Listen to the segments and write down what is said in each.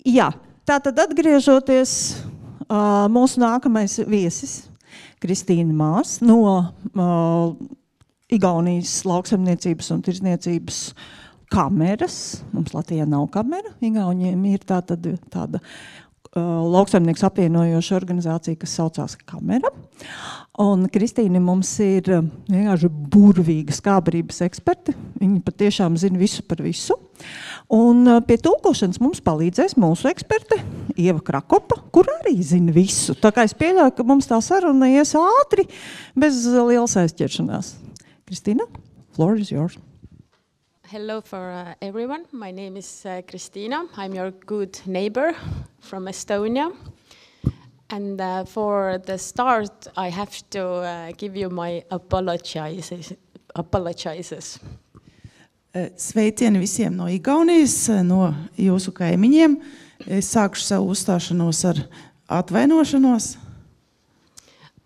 Jā, tātad atgriežoties, mūsu nākamais viesis, Kristīna Mārs no Igaunijas lauksaimniecības un tirdzniecības kameras. Mums Latvijā nav kamera, Igauniem ir tāda lauksaimnieks apvienojoša organizācija, kas saucās Kamera. Un Kristīna mums ir vienkārši burvīga skābarības eksperte. Viņa patiešām zina visu par visu. Un pie tulkošanas mums palīdzēs mūsu eksperte Ieva Krakopa, kur arī zina visu. Tā kā es pieļauju, ka mums tā saruna ies ātri, bez lielas aizķeršanās. Kristīna, floor is yours. Hello for everyone. My name is Kristina. I'm your good neighbor from Estonia. And for the start, I have to give you my apologizes. Sveicieni visiem no Igaunijas, no jūsu kaimiņiem. Es sākšu savu uzstāšanos ar atvainošanos.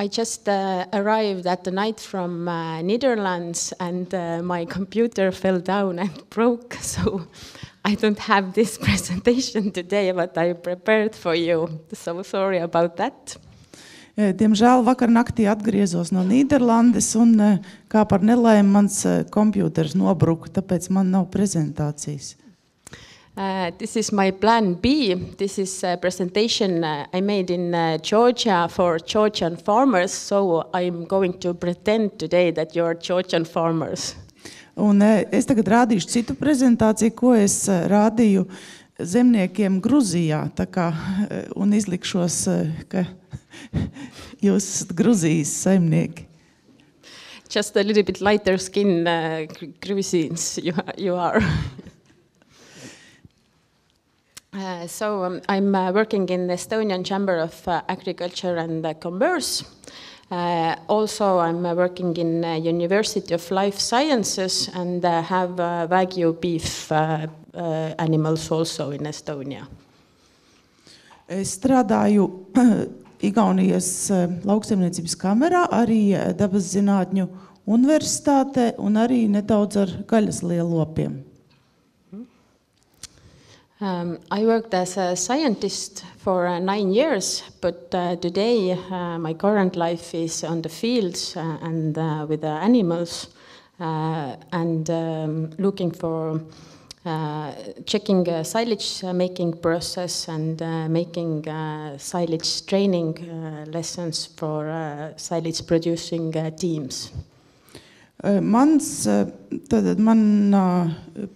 I just arrived at the night from Netherlands and my computer fell down and broke, so I don't have this presentation today, but I prepared for you. So sorry about that. Diemžēl vakar naktī atgriezos no Nīderlandes un kā par nelaimi mans kompjuters nobruka, tāpēc man nav prezentācijas. This is my plan B. This is a presentation I made in Georgia for Georgian farmers, so I'm going to pretend today that you're Georgian farmers. Un es tagad rādīšu citu prezentāciju, ko es rādīju zemniekiem Gruzijā, tā kā, un izlikšos, ka jūs esat Gruzijas saimnieki. Just a little bit lighter skin Gruzians you are. I'm working in the Estonian Chamber of Agriculture and Commerce. Also, I'm working in University of Life Sciences and have Wagyu beef animals also in Estonia. Es strādāju Igaunijas lauksaimniecības kamerā, arī dabas zinātņu universitātē un arī nedaudz ar gaļas lielopiem. I worked as a scientist for 9 years, but today my current life is on the fields and with the animals and looking for checking silage making process and making silage training lessons for silage producing teams. Manā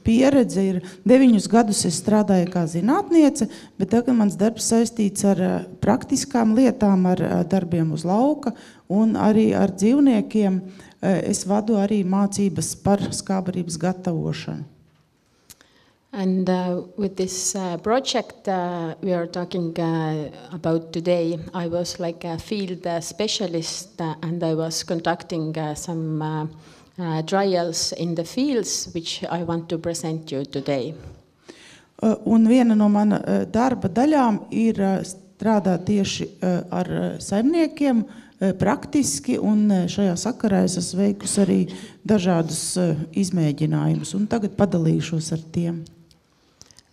pieredze ir 9 gadus es strādāju kā zinātniece, bet tagad mans darbs saistīts ar praktiskām lietām, ar darbiem uz lauka un arī ar dzīvniekiem. Es vadu arī mācības par skābarības gatavošanu. And with this project we are talking about today, I was like a field specialist and I was conducting some trials in the fields, which I want to present you today. Un viena no mana darba daļām ir strādāt tieši ar saimniekiem praktiski, un šajā sakarā es esmu veikusi arī dažādus izmēģinājumus, un tagad padalīšos ar tiem.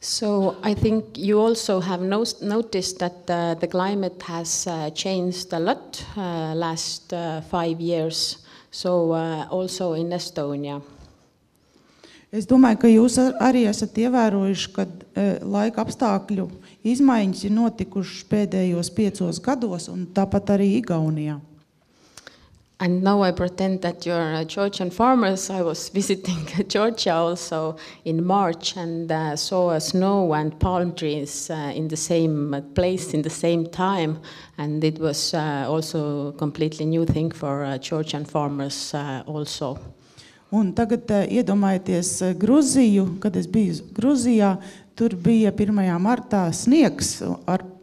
So I think you also have noticed that the climate has changed a lot last 5 years. So also in Estonia. Es domāju, ka jūs arī esat ievērojuši, ka laika apstākļu izmaiņas ir notikušas pēdējos 5 gados, un tāpat arī Igaunijā. And now I pretend that you're Georgian farmers. I was visiting Georgia also in March and saw snow and palm trees in the same place in the same time. And it was also a completely new thing for Georgian farmers also. Un tagad iedomājieties Gruziju, kad es biju Gruzijā, tur bija 1. martā sniegs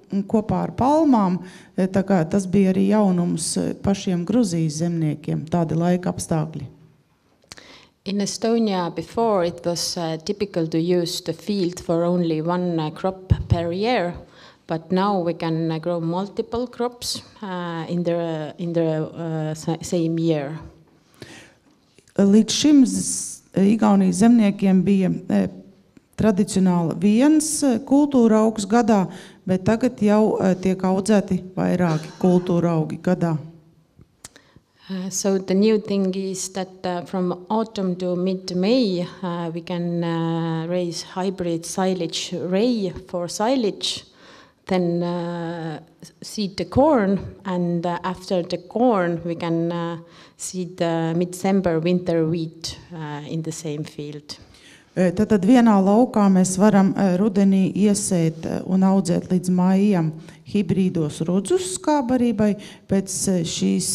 kopā ar palmām, tā kā tas bija arī jaunums pašiem Gruzijas zemniekiem, tādi laika apstākļi. In Estonia before it was typical to use the field for only one crop per year, but now we can grow multiple crops in the same year. Līdz šim Igaunijas zemniekiem bija tradicionāli viens kultūra augs gadā, bet tagad jau tiek audzēti vairāki kultūra augi gadā. So the new thing is that from autumn to mid-May we can raise hybrid silage ray for silage, then seed the corn, and after the corn we can seed the mid-December winter wheat in the same field. Tad vienā laukā mēs varam rudenī iesēt un audzēt līdz maijam hibrīdos rudzus skābarībai, pēc šīs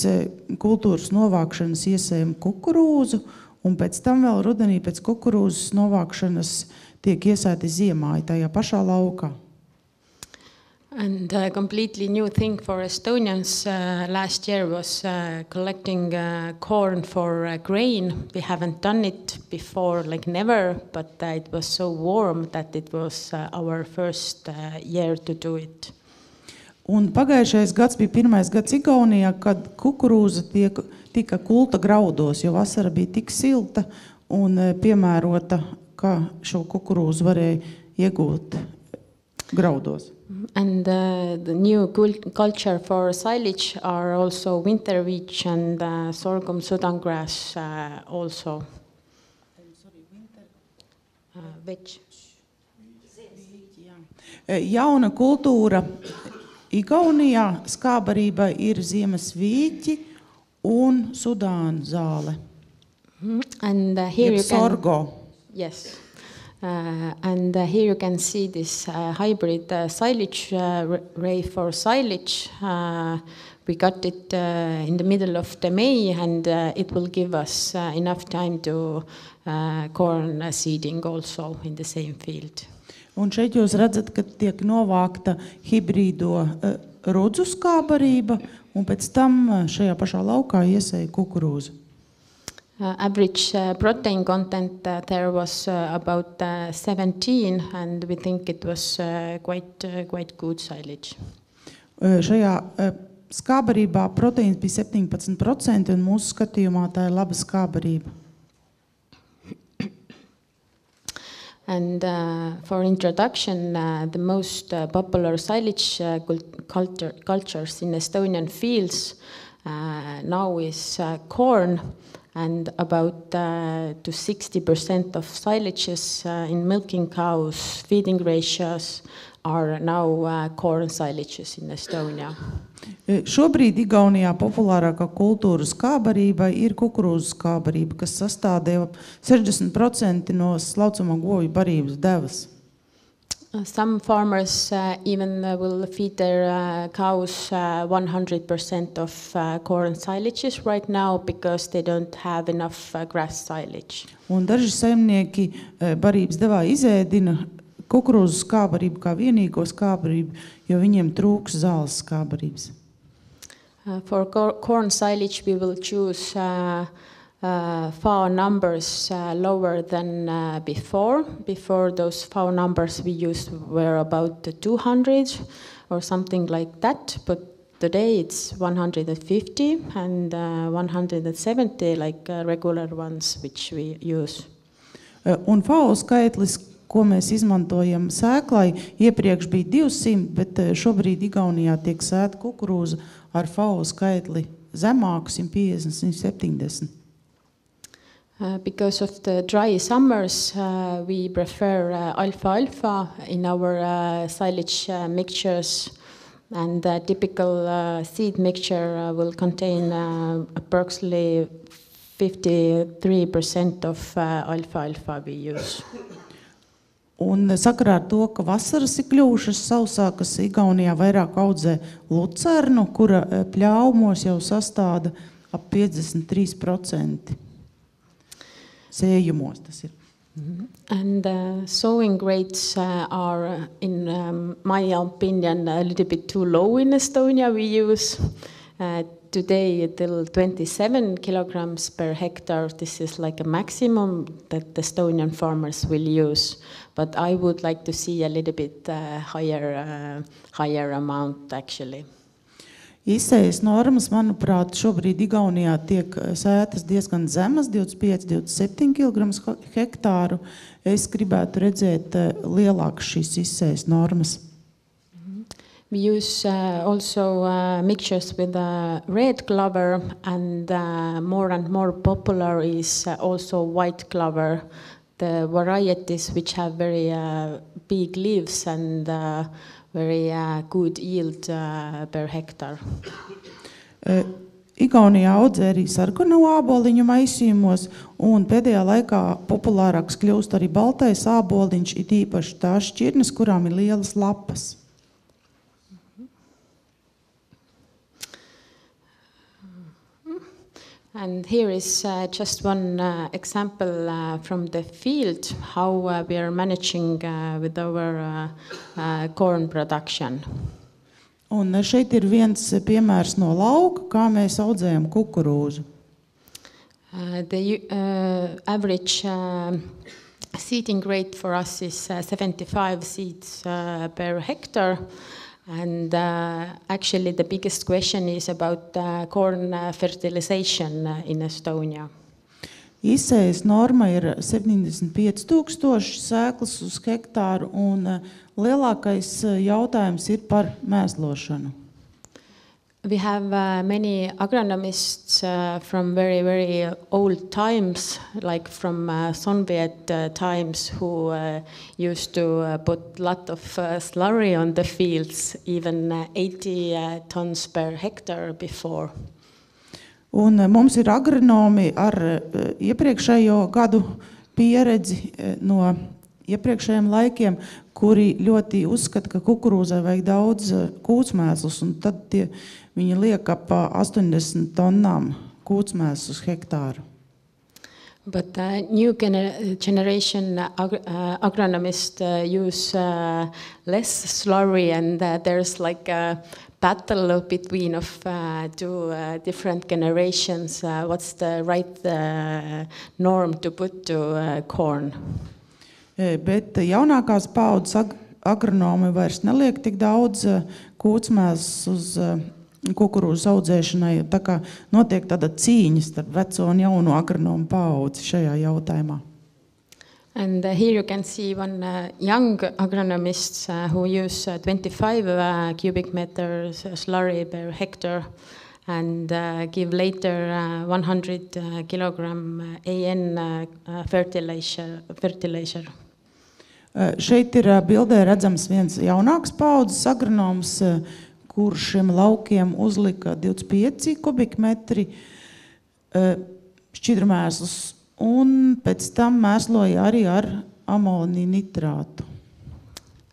kultūras novākšanas iesējam kukurūzu, un pēc tam vēl rudenī pēc kukurūzas novākšanas tiek iesēti ziemā tajā pašā laukā. And a completely new thing for Estonians last year was collecting corn for grain. We haven't done it before, like never, but it was so warm that it was our first year to do it. Un pagājušais gads bija pirmais gads Igaunijā, kad kukurūza tika kulta graudos, jo vasara bija tik silta un piemērota, ka šo kukurūzu varēja iegūt graudos. And the new culture for silage are also winter wheat and sorghum Sudan grass also. Veg. Jauna kultūra Igaunijā skābarībai ir ziemas vīķi un Sudāna zāle. And here you can... Sorgo. Yes. And here you can see this hybrid silage ray for silage. We got it in the middle of the May, and it will give us enough time to corn seeding also in the same field. Un šeit jūs redzat, ka tiek novākta hibrīdo rudzu skābarība, un pēc tam šajā pašā laukā iesēja kukurūzu. Average protein content there was about 17, and we think it was quite good silage. Šajā skābarībā proteīns bija 17%, un mūsu skatījumā tā ir laba skābarība. And for introduction, the most popular silage cultures in Estonian fields now is corn. And about to 60% of silages in milking cows, feeding ratios are now corn silages in Estonia. Šobrīd Igaunijā populārākā kultūra skābarībai ir kukurūzu skābarība, kas sastādīja 60% no slaucamo govju barības devas. Some farmers even will feed their cows 100% of corn silages right now because they don't have enough grass silage. Un daži saimnieki barības devā izēdina kukurūzu skābarību kā vienīgo skābarību, jo viņiem trūks zāles skābarības. For corn silage we will choose FAO numbers lower than before. Before those FAO numbers we used were about 200 or something like that, but today it's 150 and 170 like regular ones which we use. Un FAO skaitlis, ko mēs izmantojam sēklai, iepriekš bija 200, bet šobrīd Igaunijā tiek sēta kukurūza ar FAO skaitli zemāku 150-170. Because of the dry summers, we prefer alfalfa in our silage mixtures, and the typical seed mixture will contain approximately 53% of alfalfa we use. Un sakarā ar to, ka vasaras ir kļuvušas sausākas, Igaunijā vairāk audzē lucernu, kura pļaumos jau sastāda ap 53%. Sējumos tas ir. And sowing rates are, in my opinion, a little bit too low in Estonia. We use today till 27 kilograms per hectare. This is like a maximum that the Estonian farmers will use. But I would like to see a little bit higher amount actually. Izsējas normas, manuprāt, šobrīd Igaunijā tiek sētas diezgan zemas, 25–27 kg hektāru. Es gribētu redzēt lielākas šīs izsējas normas. We use also mixtures with red clover, and more popular is also white clover, the varieties which have very big leaves and very good yield per hectare. Igaunijā audzē arī sarkano āboliņu maisījumos, un pēdējā laikā populārāks kļūst arī baltais āboliņš, it īpaši tās šķirnes, kurām ir lielas lapas. And here is just one example from the field, how we are managing with our corn production. Un šeit ir viens piemērs no lauka, kā mēs audzējam kukurūzu. The average seeding rate for us is 75 seeds per hectare. And actually the biggest question is about corn fertilization in Estonia. Izsējas norma ir 75,000 sēklas uz hektāru, un lielākais jautājums ir par mēslošanu. We have many agronomists from very, very old times, like from Soviet times, who used to put a lot of slurry on the fields, even 80 tons per hectare before. Un mums ir agronomi ar iepriekšējo gadu pieredzi no iepriekšējiem laikiem, kuri ļoti uzskata, ka kukurūzai vajag daudz kūtsmēslus, un tad viņi liek ap 80 tonnām kūtsmēslus uz hektāru. But new generation agronomists use less slurry, and there's like a battle between of two different generations. What's the right norm to put to corn? Bet jaunākās paaudzes agronomi vairs neliek tik daudz kūtsmēslus uz kukurūzas audzēšanai, tā kā notiek tāda cīņa starp veco un jauno agronomu paaudzi šajā jautājumā. And here you can see one young agronomist who use 25 cubic meters slurry per hectare and give later 100 kilogram AN fertilizer. Šeit ir bildē redzams viens jaunāks paaudzes agronoms, kurš šiem laukiem uzlika 25 kubikmetri šķidrumēslus, un pēc tam mēsloja arī ar amonija nitrātu.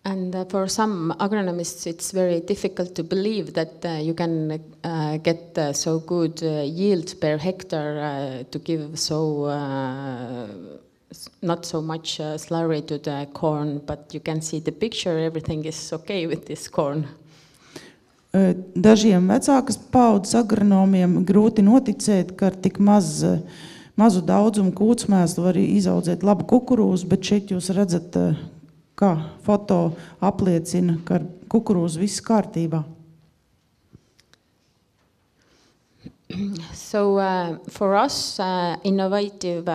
And for some agronomists, it's very difficult to believe that you can get so good yield per hectare to give so not so much slurry to the corn, but you can see the picture, everything is okay with this corn. Dažiem vecākas paaudzes agronomiem grūti noticēt, ka ar tik mazu daudzumu kūtsmēslu var izaudzēt labu kukurūzu, bet šeit jūs redzat, kā foto apliecina, ka ar kukurūzu viss kārtībā. So for us, innovative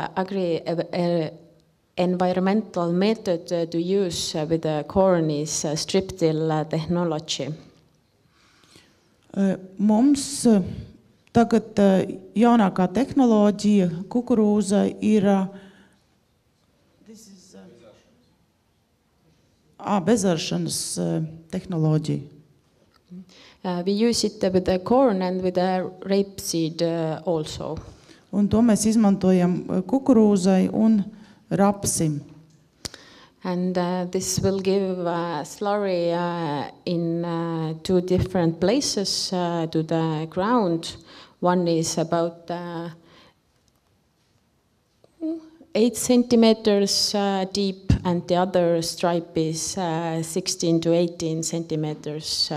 environmental method to use with the corn is strip-till technology. Mums tagad jaunākā tehnoloģija kukurūzai ir bezaršanas tehnoloģija. We use it with the corn and with the rapeseed also. Un to mēs izmantojam kukurūzai un rapsim. And this will give slurry in two different places to the ground. One is about 8 centimeters deep, and the other stripe is 16 to 18 centimeters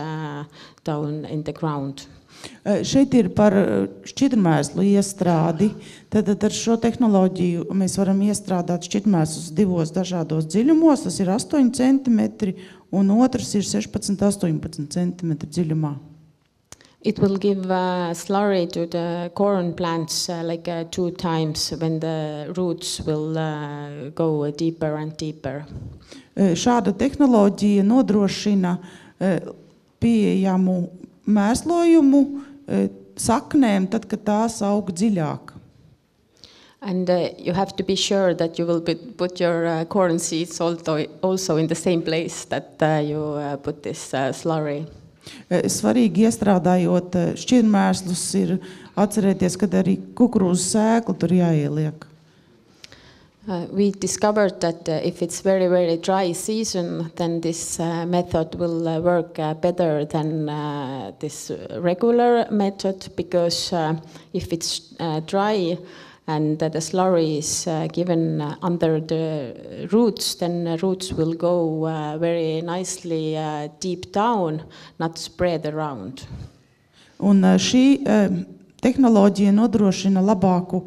down in the ground. Šeit ir par šķidrumēslu iestrādi. Tad ar šo tehnoloģiju mēs varam iestrādāt šķidrumēslus divos dažādos dziļumos. Tas ir 8 centimetri un otrs ir 16–18 centimetri dziļumā. It will give slurry to the corn plants like 2 times when the roots will go deeper and deeper. Šāda tehnoloģija nodrošina pieejamu mēslojumu saknēm, tad, kad tās aug dziļāk. And you have to be sure that you will put your corn seeds also in the same place that you put this slurry. Svarīgi iestrādājot šķirmēslus ir atcerēties, kad arī kukurūzu sēklu tur jāieliek. We discovered that if it's very, very dry season, then this method will work better than this regular method, because if it's dry and the slurry is given under the roots, then the roots will go very nicely deep down, not spread around. Un šī tehnoloģija nodrošina labāku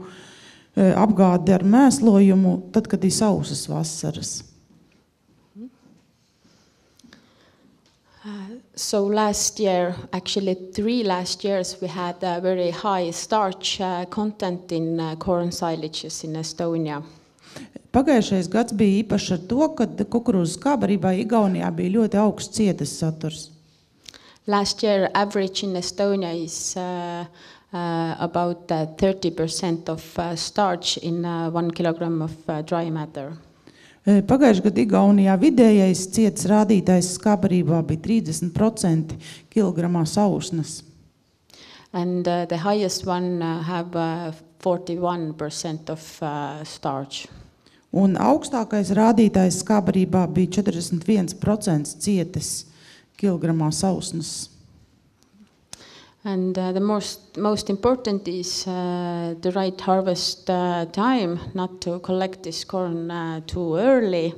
apgādi ar mēslojumu, tad, kad ir sausas vasaras. So last year, actually 3 last years, we had a very high starch content in corn silages in Estonia. Pagājušais gads bija īpašs ar to, kad kukurūzas kābarībā Igaunijā bija ļoti augsts cietas saturs. Last year, average in Estonia is about 30% of starch in 1 kilogram of dry matter. Pagājušajā gadā Igaunijā vidējais cietas rādītājs skābarībā bija 30% kilogramā sausnas. And the highest one have 41% of starch. Un augstākais rādītājs skābarībā bija 41% cietas kilogramā sausnas. And the most important is the right harvest time, not to collect this corn too early,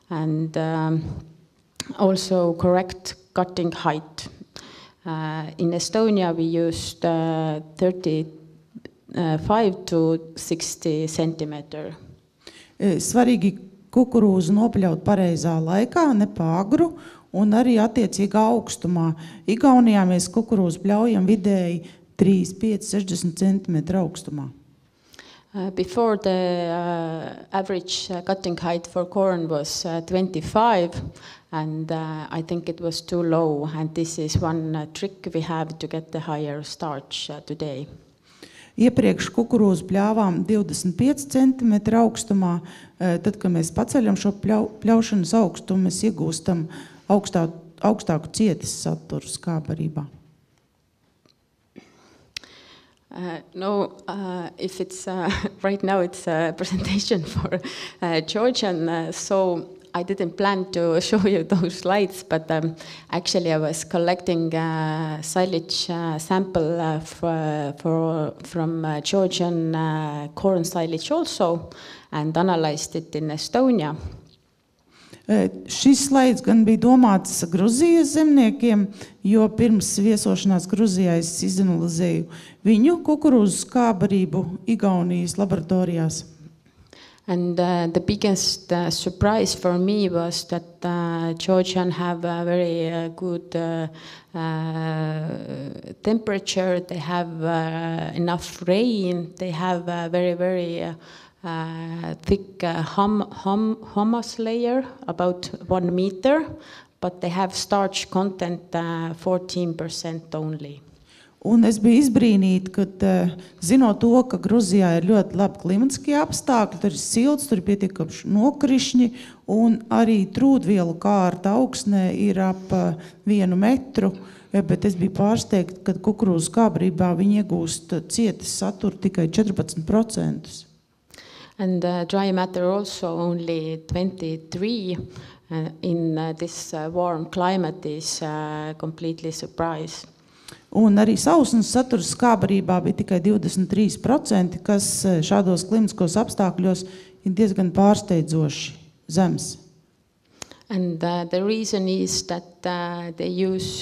and also correct cutting height. In Estonia, we used 35 to 60 centimeter. Svarīgi kukurūzu nopļaut pareizā laikā, ne pāragru, un arī attiecīgā augstumā. Igaunijā mēs kukurūzu pļaujam vidēji 3, 5, 60 cm augstumā. Before the average cutting height for corn was 25, and I think it was too low, and this is one trick we have to get the higher starch today. Iepriekš kukurūzu pļāvām 25 cm augstumā, tad, kad mēs paceļam šo pļaušanas augstumu, mēs iegūstam augstāku cietas saturu skābarībā. If it's right now it's a presentation for Georgian, so I didn't plan to show you those slides, but actually I was collecting silage sample from Georgian corn silage also, and analyzed it in Estonia. Šis slaids gan bija domāts Gruzijas zemniekiem, jo pirms viesošanās Gruzijā es izanalizēju viņu kukurūzu skābarību Igaunijas laboratorijās. And the biggest surprise for me was that Georgian have a very good temperature, they have enough rain, they have a very, very thick humus layer, about 1 meter, but they have starch content 14% only. Un es biju izbrīnīta, kad zinot to, ka Gruzijā ir ļoti labi klimatiskie apstākļi, tur ir silts, tur ir pietiekami nokrišņi, un arī trūdvielu kārta augsnē ir ap 1 metru, bet es biju pārsteigta, kad kukurūzu skābarībā viņi iegūst cietas saturu tikai 14%. And dry matter also only 23 in this warm climate is completely surprised. Un arī sausnes saturs skābarībā bija tikai 23%, kas šādos klimatiskos apstākļos ir diezgan pārsteidzoši zems. And the reason is that they use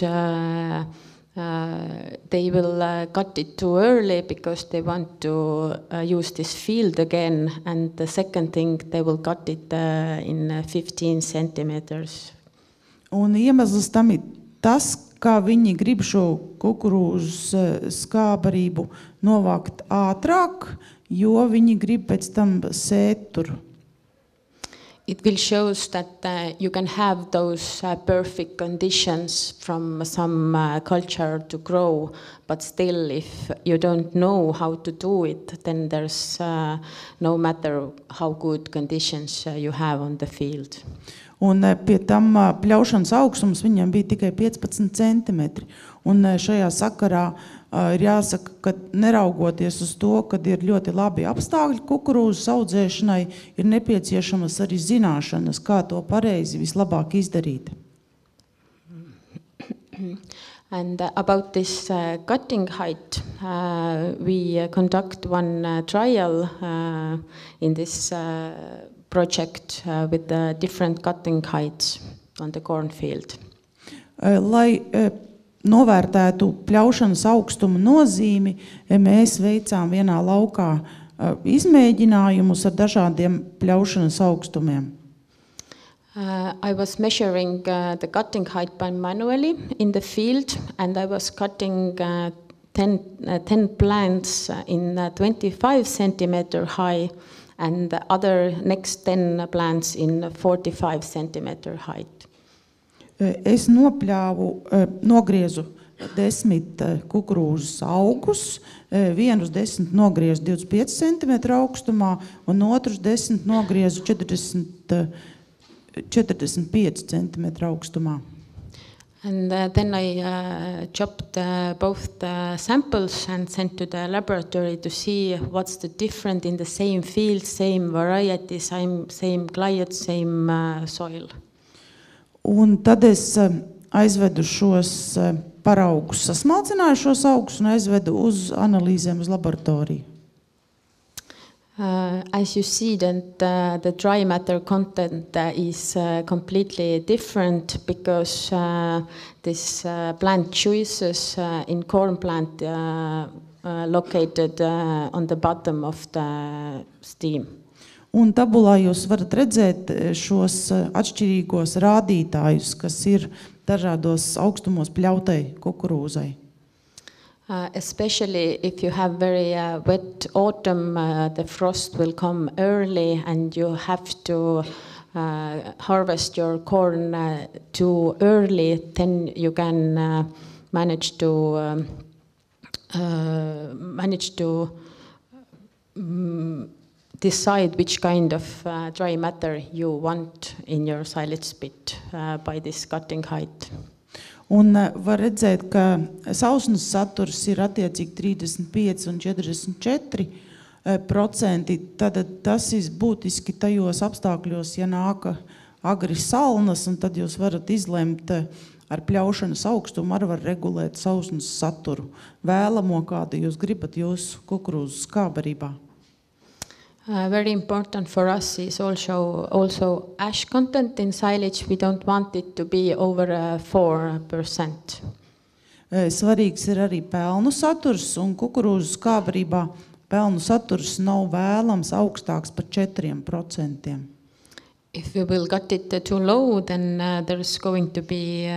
they will cut it too early because they want to use this field again, and the second thing, they will cut it in 15 centimeters. Un iemesls tam ir tas, ka viņi grib šo kukurūzas skābarību novākt ātrāk, jo viņi grib pēc tam sēt tur. It will show that you can have those perfect conditions from some culture to grow, but still if you don't know how to do it, then there's no matter how good conditions you have on the field. Un pie tam pļaušanas augstums viņam bija tikai 15 centimetri. Un šajā sakarā ir jāsaka, ka neraugoties uz to, kad ir ļoti labi apstākļi kukurūzas audzēšanai, ir nepieciešamas arī zināšanas, kā to pareizi vislabāk izdarīt. And about this cutting height, we conduct one trial in this project with different cutting heights on the cornfield. Lai novērtētu pļaušanas augstuma nozīmi, mēs veicām vienā laukā izmēģinājumus ar dažādiem pļaušanas augstumiem. I was measuring the cutting height manually in the field, and I was cutting 10 plants in 25 centimeter high, and the other next 10 plants in 45 centimeter height. Es nogriezu 10 kukurūzas augus, vienus 10 nogriezu 25 cm augstumā, un otrus 10 nogriezu 45 cm augstumā. And then I chopped both the samples and sent to the laboratory to see what's the difference in the same field, same variety, same climate, same soil. Un tad es aizvedu šos paraugus, sasmalcināju šos augus un aizvedu uz analīzēm uz laboratoriju. As you see, that the dry matter content is completely different because this plant juices in corn plant located on the bottom of the stem. Un tabulā jūs varat redzēt šos atšķirīgos rādītājus, kas ir dažādos augstumos pļautai kukurūzai. Especially if you have very wet autumn, the frost will come early and you have to harvest your corn too early, then you can manage to decide which kind of dry matter you want in your silage pit by this cutting height. Un var redzēt, ka sausnes saturs ir attiecīgi 35 un 44%. Tad tas ir būtiski tajos apstākļos, ja nāk agri salnas, un tad jūs varat izlemt ar pļaušanas augstumu, arī var regulēt sausnes saturu. Vēlamo, kādu jūs gribat jūsu kukurūzu skābarībā. Very important for us is also ash content in silage. We don't want it to be over 4%. Svarīgs ir arī pelnu saturs, un kukurūzu skābarībā pelnu saturs nav vēlams augstāks par 4%. If we will cut it too low, then there's going to be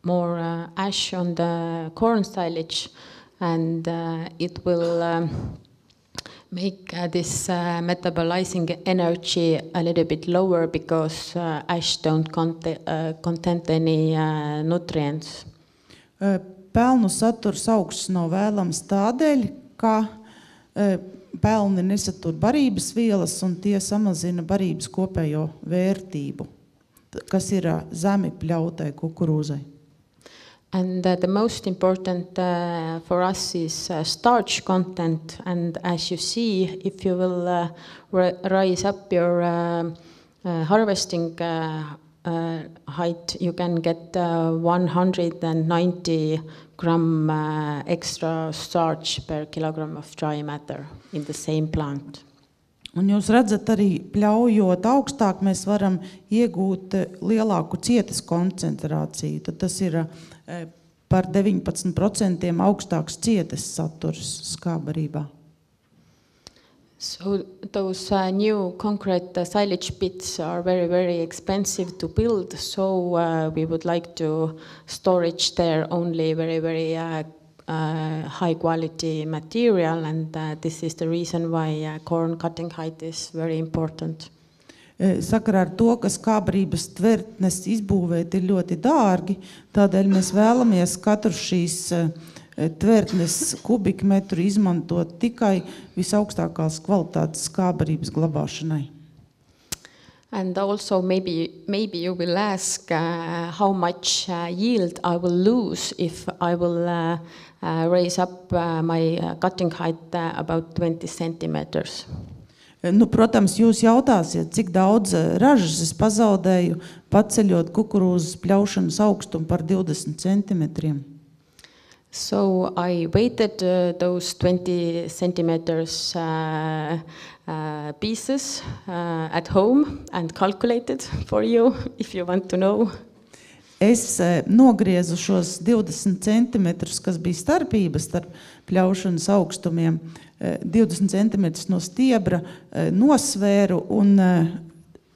more ash on the corn silage, and it will make this metabolizing energy a little bit lower because ash don't contain any nutrients. Pelnu saturs augsts nav vēlams tādēļ, ka pelni nesatur barības vielas un tie samazina barības kopējo vērtību, kas ir zemi pļautai kukurūzai. And the most important for us is starch content. And as you see, if you will rise up your harvesting height, you can get 190 gram extra starch per kilogram of dry matter in the same plant. Un jūs redzat arī, pļaujot augstāk, mēs varam iegūt lielāku cietes koncentrāciju. Tad tas ir par 19% augstāks cietes saturs skābarībā. So those new concrete silage pits are very, very expensive to build. So we would like to storage there only very, very high quality material, and this is the reason why corn cutting height is very important. Sakarā ar to, ka skābrības tvertnes izbūvēt ir ļoti dārgi, tādēļ mēs vēlamies katru šīs tvertnes kubikmetru izmantot tikai visaugstākās kvalitātes skābrības glabāšanai. And also maybe you will ask how much yield I will lose if I will raise up my cutting height about 20 centimeters. Protams, jūs jautāsiet, cik daudz ražas es pazaudēju, paceļot kukurūzas pļaušanas augstumu par 20 centimetriem. So I weighted those 20 centimeters pieces at home and calculated for you, if you want to know. Es nogriezu šos 20 centimetrus, kas bija starpības starp pļaušanas augstumiem, 20 centimetrus no stiebra, nosvēru, un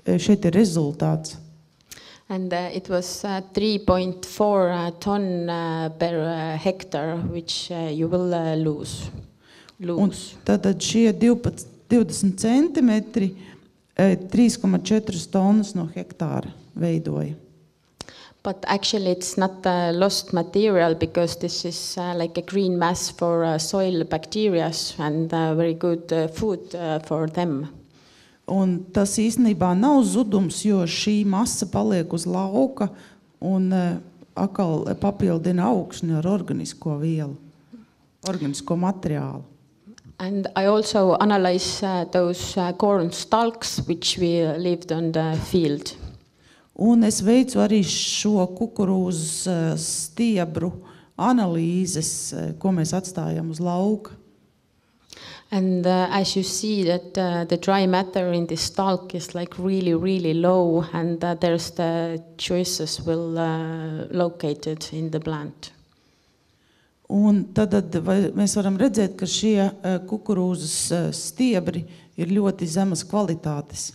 šeit ir rezultāts. And it was 3.4 ton per hectare, which you will lose. Un tātad šie 20 centimetri 3,4 tonnas no hektāra veidoja. But actually it's not lost material, because this is like a green mass for soil bacteria and very good food for them. Un tas īstenībā nav zudums, jo šī masa paliek uz lauka un atkal papildina augšņu ar organisko vielu, organisko materiālu. And I also analyzed those corn stalks which we lived on the field. Un es veicu arī šo kukurūzas stiebru analīzes, ko mēs atstājam uz lauka. And as you see that the dry matter in this stalk is like really, really low, and there's the juices will located in the plant. Un tad mēs varam redzēt, ka šie kukurūzas stiebri ir ļoti zemas kvalitātes.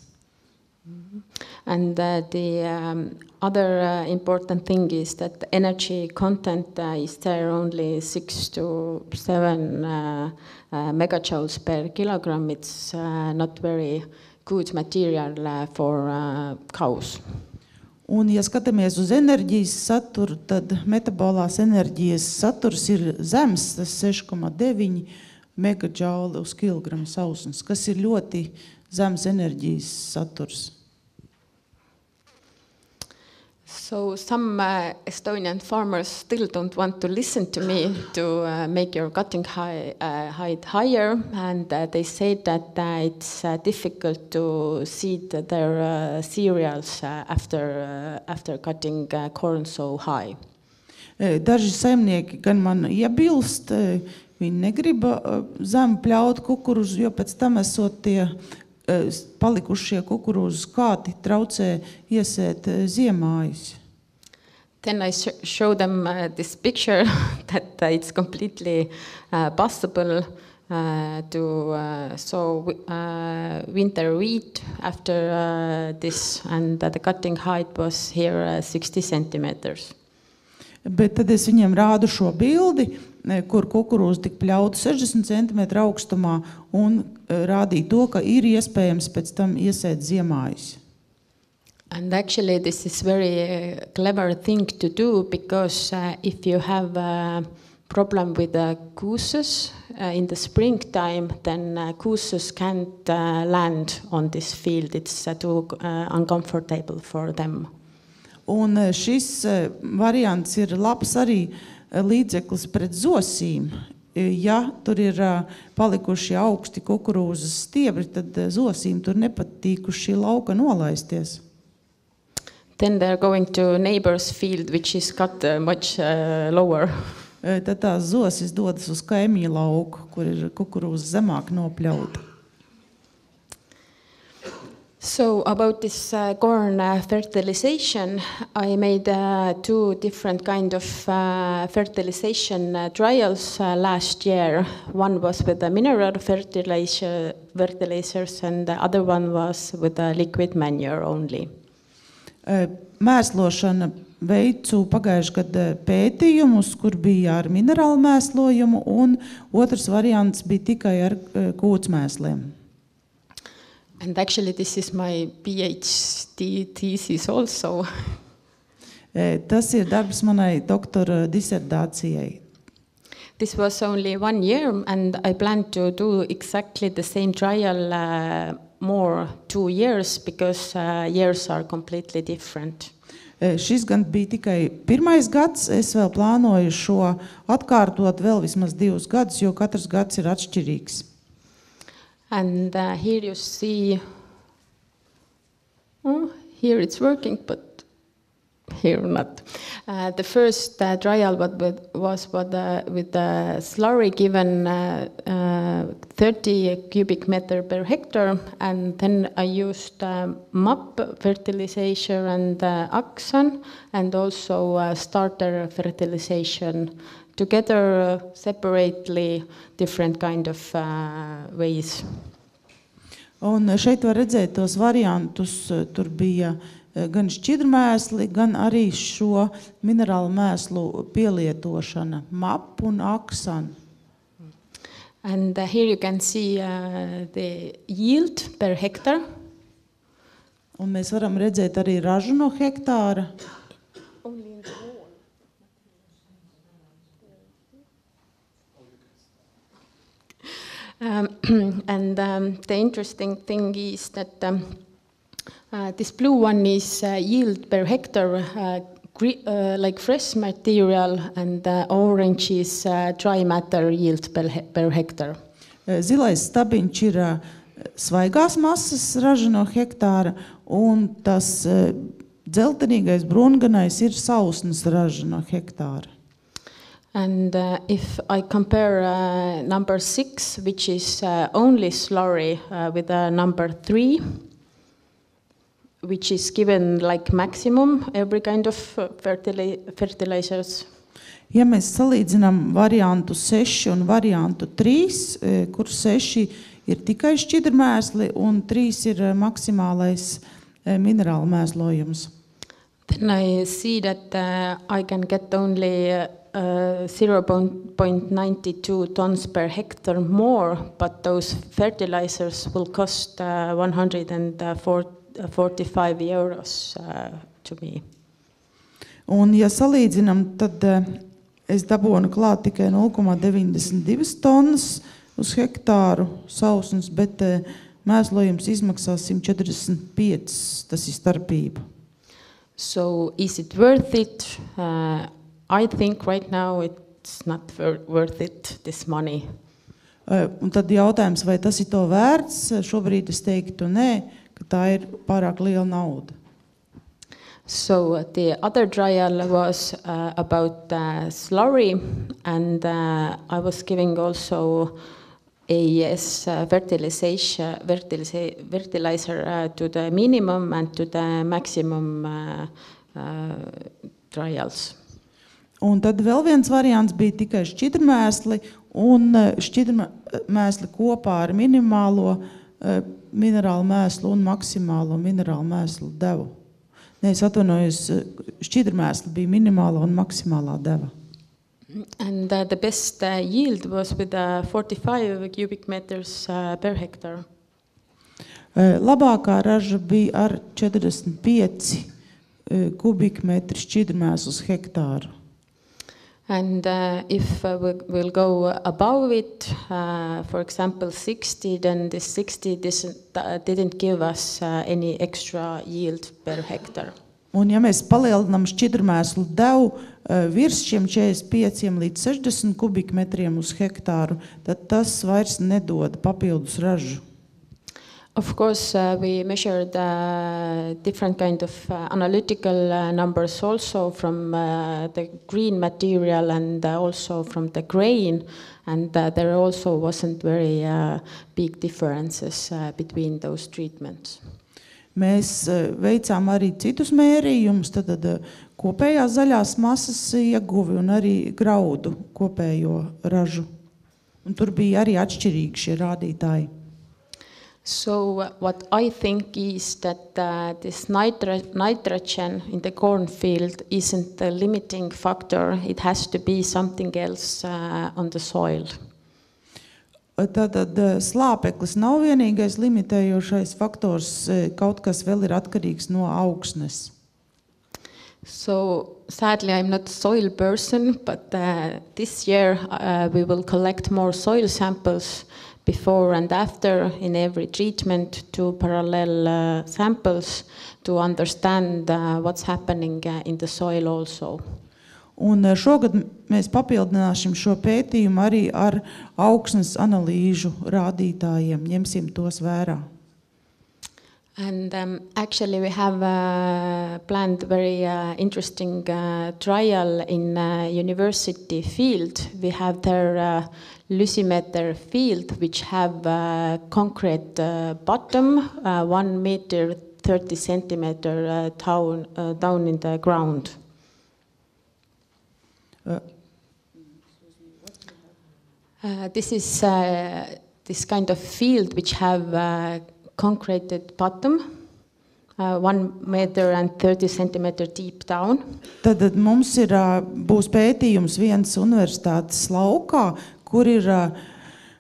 And the other important thing is that the energy content is there only 6 to 7 megajoules per kilogram. It's not very good material for cows. Un, ja skatāmies uz enerģijas saturu, tad metabolās enerģijas saturs ir zems, tas 6,9 megajouli uz kilogramu sausums, kas ir ļoti zems enerģijas saturs. So some Estonian farmers still don't want to listen to me to make your cutting height higher, and they say that it's difficult to seed their cereals after cutting corn so high. Daži saimnieki gan man iebilst, viņi negrib zem pļaut kukurūzu, jo pēc tam esot tie palikušie kukurūzas kāti traucē iesēt ziemājus. Then I show them this picture that it's completely possible to sow winter wheat after this, and the cutting height was here 60 centimeters. Bet tad es viņiem rādu šo bildi, kur kukurūza tik pļauta 60 cm augstumā, un rādīja to, ka ir iespējams pēc tam iesēt ziemājus. And actually this is very clever thing to do, because if you have a problem with gooses in the springtime, then gooses can't land on this field. It's too uncomfortable for them. Un šis variants ir labs arī līdzeklis pret zosīm. Ja tur ir palikuši augsti kukurūzas stiebri, tad zosīm tur nepatīk uz šī lauka nolaisties. Then they're going to neighbor's field, which is cut much lower. Tad tās zosis dodas uz kaimiņu lauku, kur ir kukurūza zemāk nopļauta. So about this corn fertilization, I made 2 different kind of fertilization trials last year. One was with the mineral fertilizers and the other one was with the liquid manure only. Mēslošana veicu pagājušajā gadā pētījumus, kur bija ar minerālu mēslojumu, un otrs variants bija tikai ar kūtsmēsliem. And actually this is my PhD thesis also. Tas ir darbs manai doktora disertācijai. This was only 1 year and I plan to do exactly the same trial more 2 years because years are completely different. Šis gan bija tikai 1. gads, es vēl plānoju šo atkārtot vēl vismaz 2 gadus, jo katrs gads ir atšķirīgs. And here you see, here it's working, but here not. The first trial was with the slurry given 30 cubic meter per hectare, and then I used MAP fertilization and Axon, and also starter fertilization together separately, different kind of ways. Un šeit var redzēt tos variantus, tur bija gan šķidrmēsli, gan arī šo minerālu mēslu pielietošana, MAP un Axan. And here you can see the yield per hectare. Un mēs varam redzēt arī ražu no hektāra. And the interesting thing is that this blue one is yield per hectare, like fresh material, and orange is dry matter yield per hectare. Zilais stabiņš ir svaigās masas raža no hektāra, un tas dzeltenīgais brūnganais ir sausnas raža no hektāra. And if I compare number 6, which is only slurry, with number 3, which is given like maximum every kind of fertilizers. Ja mēs salīdzinām variantu 6 un variantu 3, kur 6 ir tikai šķidrmēsli un 3 ir maksimālais minerālu mēslojums. Then I see that I can get only 0.92 tons per hectare more, but those fertilizers will cost 145 euros to me. Un ja salīdzinām, tad es dabūnu klāt tikai 0,92 tonnas uz hektāru sausnes, bet mēslojums izmaksā 145, tas ir starpība. So is it worth it? I think right now it's not worth it, this money. Un tad jautājums, vai tas ir to vērts? Šobrīd es teiktu nē, ka tā ir pārāk liela nauda. So the other trial was about slurry, and I was giving also AES fertilizer to the minimum and to the maximum trials. Un tad vēl viens variants bija tikai šķidrmēsli un šķidrmēsli kopā ar minimālo minerālu mēslu un maksimālo minerālu mēslu devu. Nē, es atvainojos, šķidrmēsli bija minimāla un maksimālā deva. And the best yield was with 45 cubic meters per hectare. Labākā raža bija ar 45 kubikmetri šķidrmēslu uz hektāru. And if we'll go above it, for example 60, then this 60 didn't give us any extra yield per hectare. Un ja mēs palielinām šķidrmēslu devu virs šiem 45 līdz 60 kubikmetriem uz hektāru, tad tas vairs nedod papildus ražu. Of course, we measured different kind of analytical numbers also from the green material and also from the grain, and there also wasn't very big differences between those treatments. Mēs veicām arī citus mērījumus, tad kopējās zaļās masas ieguvi un arī graudu kopējo ražu. Un tur bija arī atšķirīgi šie rādītāji. So what I think is that this nitrogen in the cornfield isn't the limiting factor. It has to be something else on the soil. Tātad slāpeklis nav vienīgais limitējošais faktors, kaut kas vēl ir atkarīgs no augsnes. So sadly I'm not a soil person, but this year we will collect more soil samples before and after in every treatment, 2 parallel samples to understand what's happening in the soil also. Un šogad mēs papildināsim šo pētījumu arī ar augsnes analīžu rādītājiem, ņemsim tos vērā. And actually we have planned a very interesting trial in university field. We have their Lysimeter field, which have concrete bottom, 1 meter 30 centimeter down in the ground. This is this kind of field which have concreted bottom, 1 meter and 30 centimeter deep down. Tad mums būs pētījums viens universitātes laukā, kur ir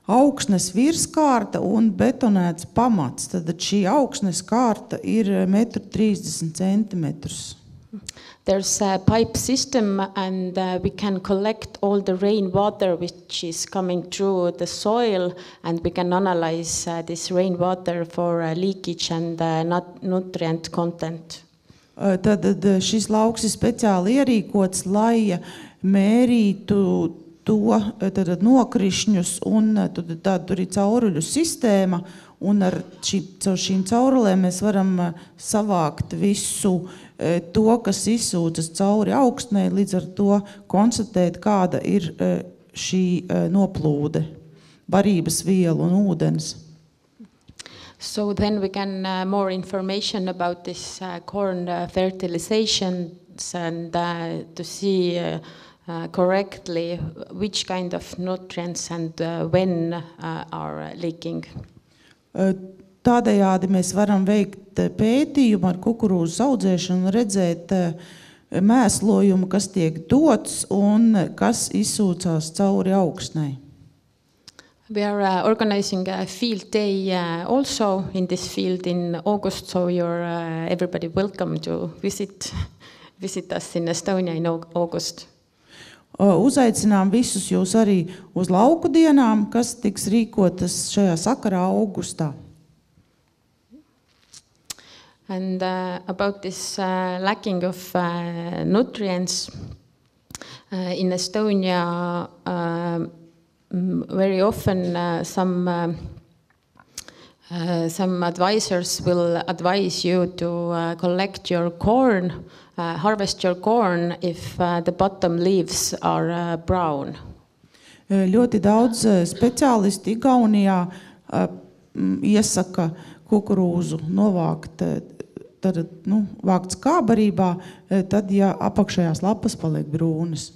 augsnes virskārta un betonēts pamats. Tad šī augsnes kārta ir 1,30 centimetrus. There's a pipe system and we can collect all the rainwater which is coming through the soil, and we can analyze this rainwater for leakage and nutrient content. Tad šis lauks ir speciāli ierīkots, lai mērītu to nokrišņus, un tur ir cauruļu sistēma, un caur šīm caurulēm mēs varam savākt visu to, kas izsūcas cauri augstnei, līdz ar to konstatēt, kāda ir šī noplūde, barības vielu un ūdens. So then we can more information about this corn fertilizations and to see correctly which kind of nutrients and when are leaking. Tādējādi mēs varam veikt pētījumu ar kukurūzas audzēšanu un redzēt mēslojumu, kas tiek dots un kas izsūcās cauri augsnei. We are organizing a field day also in this field in August, so you're everybody welcome to visit us in Estonia in August. Uzaicinām visus jūs arī uz lauku dienām, kas tiks rīkotas šajā sakarā augustā. And about this lacking of nutrients in Estonia, very often some advisors will advise you to collect your corn, harvest your corn if the bottom leaves are brown. Ļoti daudz speciālisti Igaunijā iesaka kukurūzu novākt, vākt skābarībā, tad, ja apakšējās lapas paliek brūnas.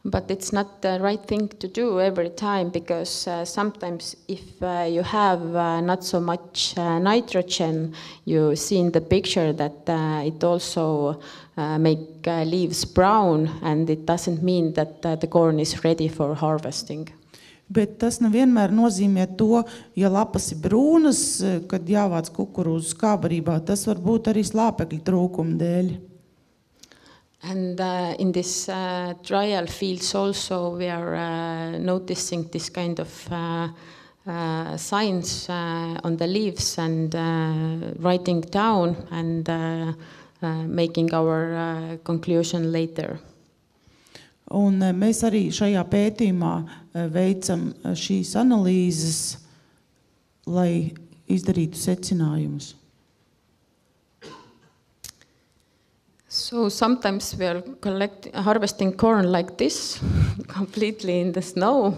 But it's not the right thing to do every time, because sometimes if you have not so much nitrogen, you see in the picture that it also make leaves brown, and it doesn't mean that the corn is ready for harvesting. Bet tas nevienmēr nozīmē to, ja lapas ir brūnas, kad jāvāc kukurūzu skābarībā, tas var būt arī slāpekļa trūkuma dēļ. And in this trial fields also we are noticing this kind of signs on the leaves and writing down and making our conclusion later. Un mēs arī šajā pētījumā veicam šīs analīzes, lai izdarītu secinājumus. So sometimes we are harvesting corn like this, completely in the snow.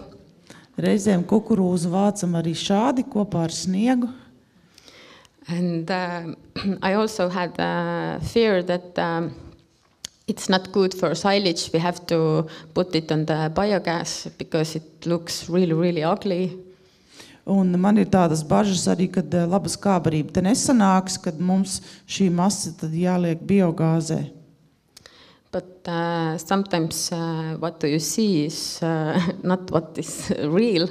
Reizēm kukurūzu vācam arī šādi kopā ar sniegu. And I also had fear that it's not good for silage. We have to put it on the biogas because it looks really, really ugly. Un man ir tādas bažas arī, kad laba skābarība te nesanāks, kad mums šī masa tad jāliek biogāzē. But sometimes what you see is not what is real.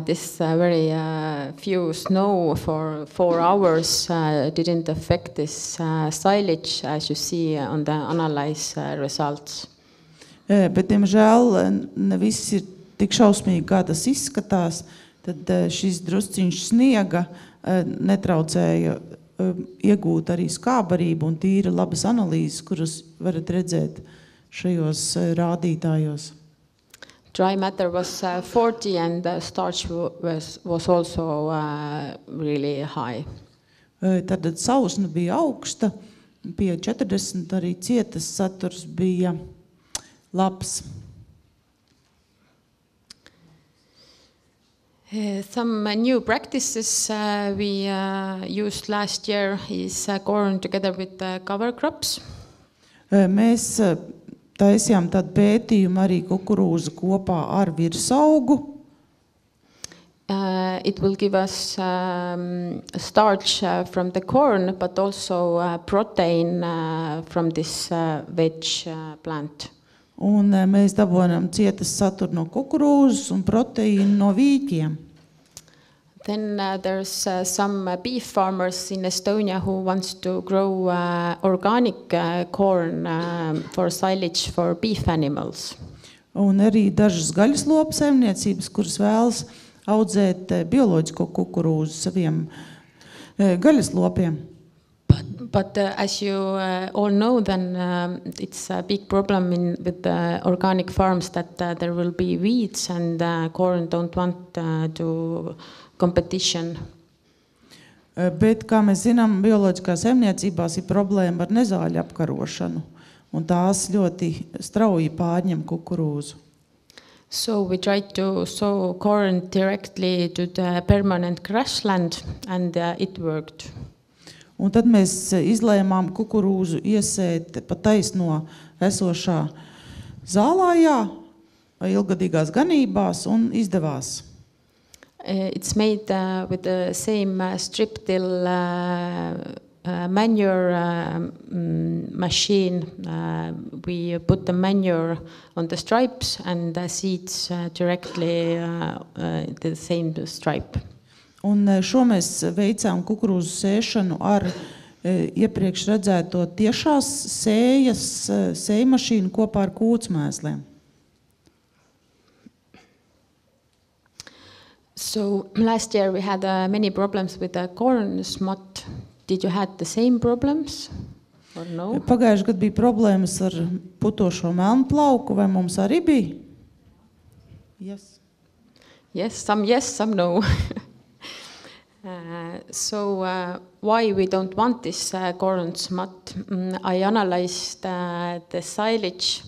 This very few snow for 4 hours didn't affect this silage as you see on the analyze results. Bet, diemžēl, ne viss ir tik šausmīgi, kā tas izskatās. Tad šis drusciņš sniega netraucēja iegūt arī skābarību un tīra labas analīzes, kuras varat redzēt šajos rādītājos. Dry matter was 40 and the starch was also really high. Tad sausna bija augsta, pie 40 arī cietas saturs bija labs. Some new practices we used last year is corn together with cover crops. Mēs taisījām tādu pētījumu arī kukurūzu kopā ar virsaugu. It will give us starch from the corn, but also protein from this veg plant. Un mēs dabonam cietas saturu no kukurūzas un proteīnu no vīķiem. Then there's some beef farmers in Estonia who wants to grow organic corn for silage for beef animals. Un arī dažas gaļas lopu saimniecības, kuras vēlas audzēt bioloģisko kukurūzu saviem gaļas lopiem. But as you all know, then it's a big problem with the organic farms that there will be weeds and corn don't want to competition. Bet, kā mēs zinām, bioloģiskā saimniecībās ir problēma ar nezāļu apkarošanu, un tās ļoti strauji pārņem kukurūzu. So we tried to sow corn directly to the permanent grassland and it worked. Un tad mēs izlēmām kukurūzu iesēt pa taisno esošā zālājā, ilgadīgās ganībās un izdevās. It's made with the same strip till manure machine. We put the manure on the stripes and the seeds directly the same stripe. Un šo mēs veicām kukurūzu sēšanu ar iepriekš redzēto tiešās sējmašīnu kopā ar kūtsmēsliem. So last year we had many problems with the corn smut. Did you had the same problems or no? Pagājušajā gadā bija problēmas ar putošo melnplauku, vai mums arī bija? Yes, some no. So why we don't want this corn smut? I analyzed the silage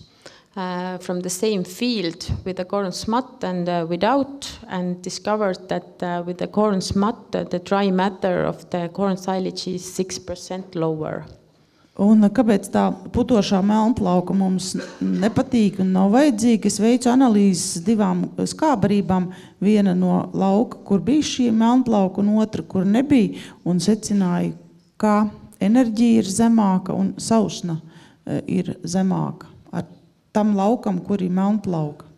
from the same field with the corn smut and without, and discovered that with the corn smut the dry matter of the corn silage is 6% lower. Un kāpēc tā putošā melnplauka mums nepatīk un nav vajadzīga? Es veicu analīzes divām skābarībām, viena no lauka, kur bija šī melnplauka, un otra, kur nebija, un secināju, kā enerģija ir zemāka un sausna ir zemāka ar tam laukam, kur ir melnplauka.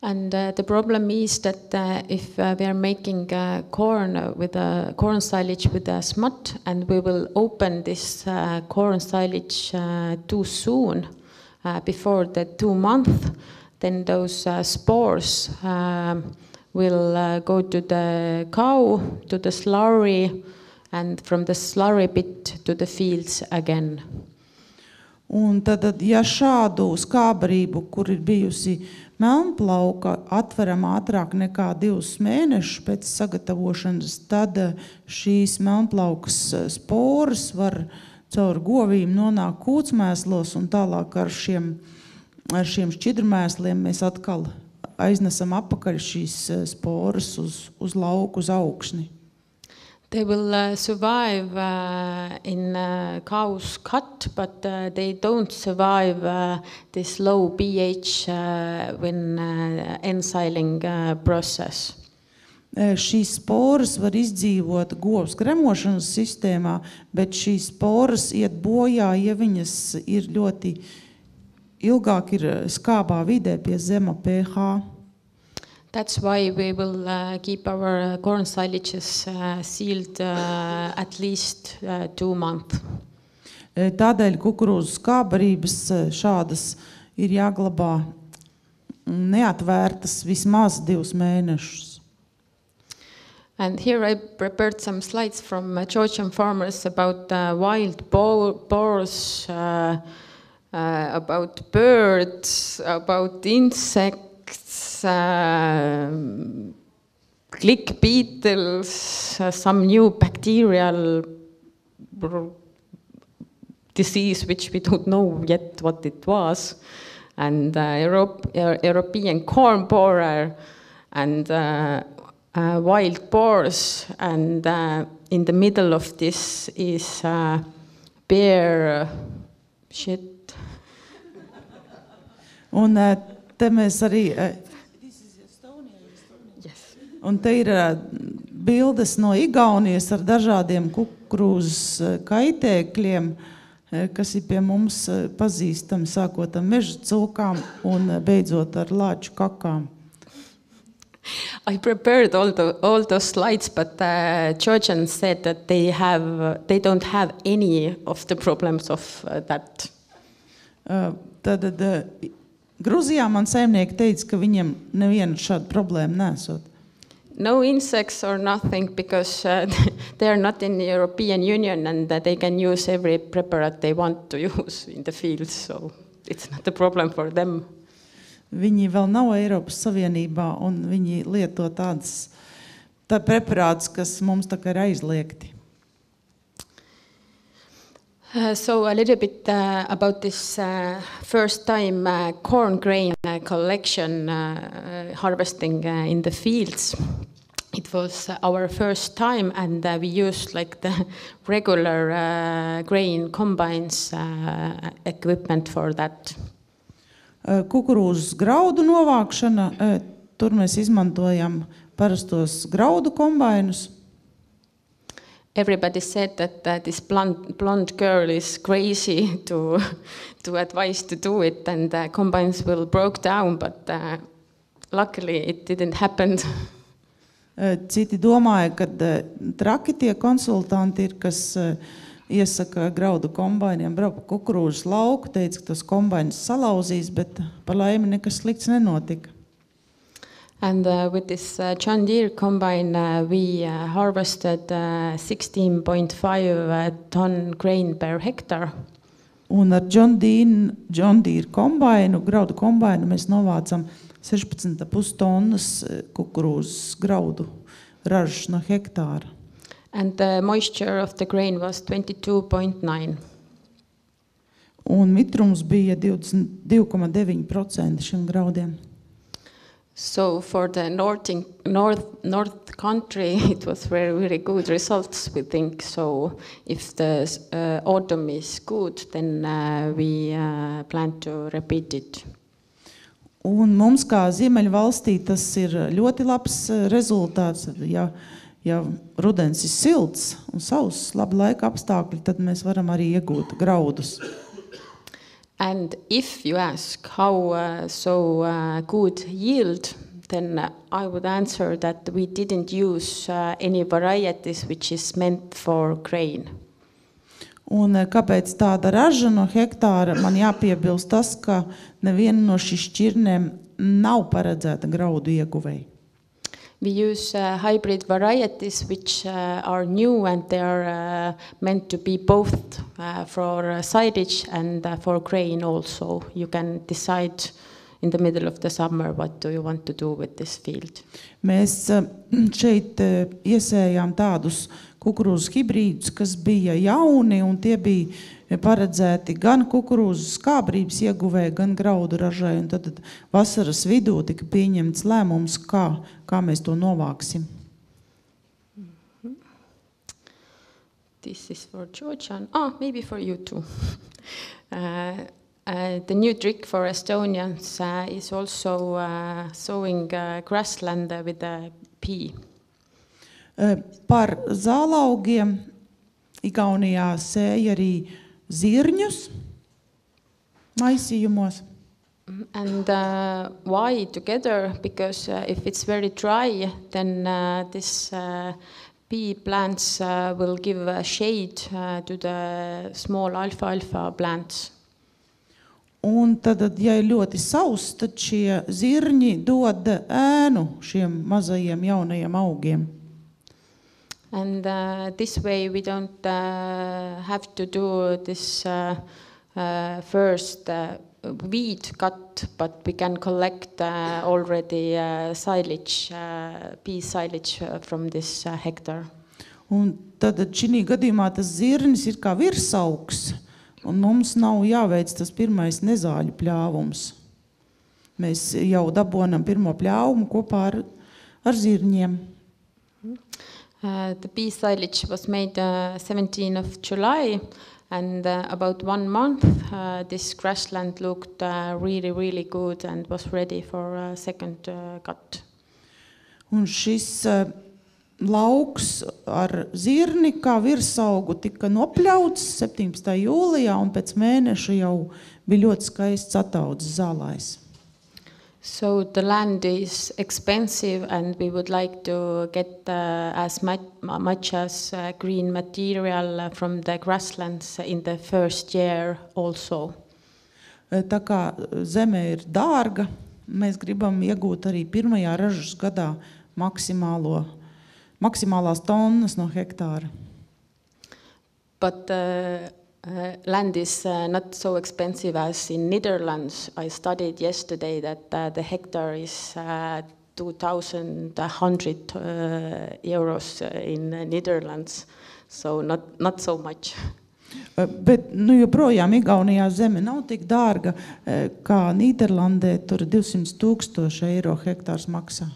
And the problem is that if we are making corn with a corn silage with a smut, and we will open this corn silage too soon, before the 2 months, then those spores will go to the cow, to the slurry, and from the slurry pit to the fields again. Un tad, ja šādu skābarību, kur ir bijusi melnplauka, atveram ātrāk nekā 2 mēnešus pēc sagatavošanas, tad šīs melnplaukas sporas var caur govīm nonākt kūtsmēslos, un tālāk ar šiem šķidrmēsliem mēs atkal aiznesam apakaļ šīs sporas uz lauku, uz augšni. They will survive in cow's cut, but they don't survive this low pH when ensiling process. Šīs sporas var izdzīvot govs gremošanas sistēmā, bet šīs sporas iet bojā, ja viņas ir ļoti ilgāk ir skābā vidē pie zema pH. That's why we will keep our corn silages sealed at least 2 months. Tādēļ kukurūzu skābarības šādas ir jāglabā neatvērtas vismaz 2 mēnešus. And here I prepared some slides from Georgian farmers about wild boars, about birds, about insects, click beetles, some new bacterial disease which we don't know yet what it was, and European corn borer, and wild boars, and in the middle of this is bear shit. Un te mēs arī un te ir bildes no Igaunijas ar dažādiem kukurūzas kaitēkļiem, kas ir pie mums pazīstami, sākot ar meža cūkām un beidzot ar lāču kakām. I prepared all those slides, but Georgians said that they don't have any of the problems of that. Tad Gruzijā man saimnieki teica, ka viņiem neviena šāda problēma nesot. No insects or nothing, because they are not in the European Union and they can use every preparat they want to use in the fields, so it's not a problem for them. Viņi vēl nav Eiropas Savienībā un viņi lieto tādas preparātus, kas mums tā kā ir aizliegti. So a little bit about this first time corn grain collection harvesting in the fields. It was our first time, and we used like the regular grain combines equipment for that. Kukurūzas graudu novākšana, tur mēs izmantojam parastos graudu kombainus. Everybody said that this blonde girl is crazy to advise to do it, and combines will broke down, but luckily it didn't happen. Citi domāja, ka traki tie konsultanti ir, kas iesaka graudu kombainiem braukt pa kukurūzas lauku, teica, ka tos kombainus salauzīs, bet par laimi nekas slikts nenotika. And with this John Deere combine, we harvested 16.5 ton grain per hectare. Un ar John Deere kombainu, graudu kombainu, mēs novācam 16,5 tonnas kukurūzas graudu ražas no hektāra. And the moisture of the grain was 22.9. Un mitrums bija 22,9% šiem graudiem. So for the north country, it was very good results, we think. So if the autumn is good, then we plan to repeat it. Un mums kā Ziemeļvalstī tas ir ļoti labs rezultāts. Ja rudens ir silts un sauss, labi laika apstākļi, tad mēs varam arī iegūt graudus. And if you ask how good yield, then I would answer that we didn't use any varieties which is meant for grain. Un kāpēc tāda raža no hektāra, man jāpiebilst tas, ka neviena no šīs šķirnēm nav paredzēta graudu ieguvēji. We use hybrid varieties which are new, and they are meant to be both for silage and for grain also. You can decide in the middle of the summer what do you want to do with this field. Mēs šeit iesējām tādus kukurūzas hibrīdus, kas bija jauni, un tie bija paredzēti gan kukurūzas skābrības ieguvēji, gan graudu ražai. Un tad vasaras vidū tika pieņemts lēmums, kā mēs to novāksim. This is for Georgian. Maybe for you too. The new trick for Estonians is also sowing grassland with a pea. Par zālaugiem Igaunijā sēja arī zirņus maisījumos. And why together? Because if it's very dry, then this pea plants will give shade to the small alfalfa plants. Un tad, ja ir ļoti sauss, tad šie zirņi dod ēnu šiem mazajiem jaunajiem augiem. And this way we don't have to do this first weed cut, but we can collect already silage, pea silage from this hectare. Un tad šī gadījumā tas zirnis ir kā virsaugs, un mums nav jāveic tas pirmais nezāļu pļāvums. Mēs jau dabonam pirmo pļāvumu kopā ar zirņiem. The pea silage was made 17th of July, and about 1 month this grassland looked really, really good and was ready for second cut. Un šis lauks ar zirni kā virsaugu tika nopļauts 17. jūlijā, un pēc mēneša jau bija ļoti skaists ataudzis zālājs. So the land is expensive, and we would like to get as much as green material from the grasslands in the first year also. Tā kā zeme ir dārga, mēs gribam iegūt arī pirmajā ražas gadā maksimālās tonnas no hektāra. But land is not so expensive as in Netherlands. I studied yesterday that the hectare is 2,100 euros in Netherlands, so not so much. Bet joprojām Igaunijā zeme nav tik dārga, kā Nīderlandē, tur 200,000 eiro hektārs maksā.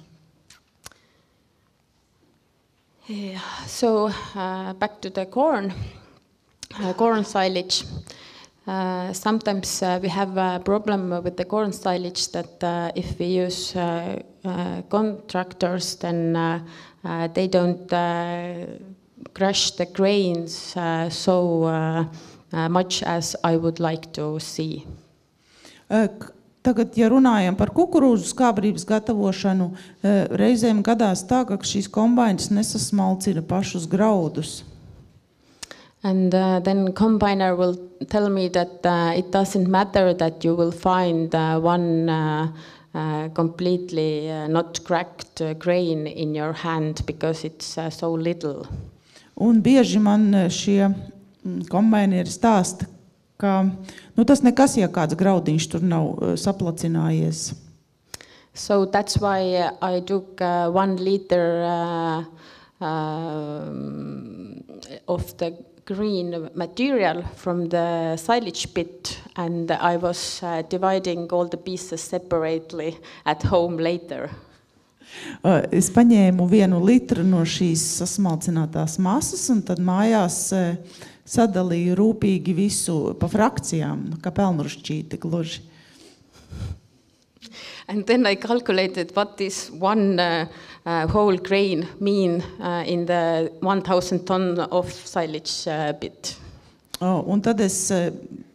Yeah, so back to the corn silage. Sometimes we have a problem with the corn silage that if we use contractors, then they don't crush the grains so much as I would like to see. Tagad, ja runājam par kukurūzu skābrības gatavošanu, reizēm gadās tā, ka šīs kombainas nesasmalcina pašus graudus. And then combiner will tell me that it doesn't matter that you will find one completely not cracked grain in your hand because it's so little. Un bieži man šie kombainieri stāsta, ka tas nekas, ja kāds graudiņš tur nav saplacinājies. So that's why I took 1 liter of the green material from the silage pit, and I was dividing all the pieces separately at home later. Es paņēmu 1 litru no šīs sasmalcinātās masas, un tad mājās sadalīju rūpīgi visu pa frakcijām, kā pelnrušķīti gluži. And then I calculated what this one whole grain mean in the 1,000 ton of silage pit. Un tad es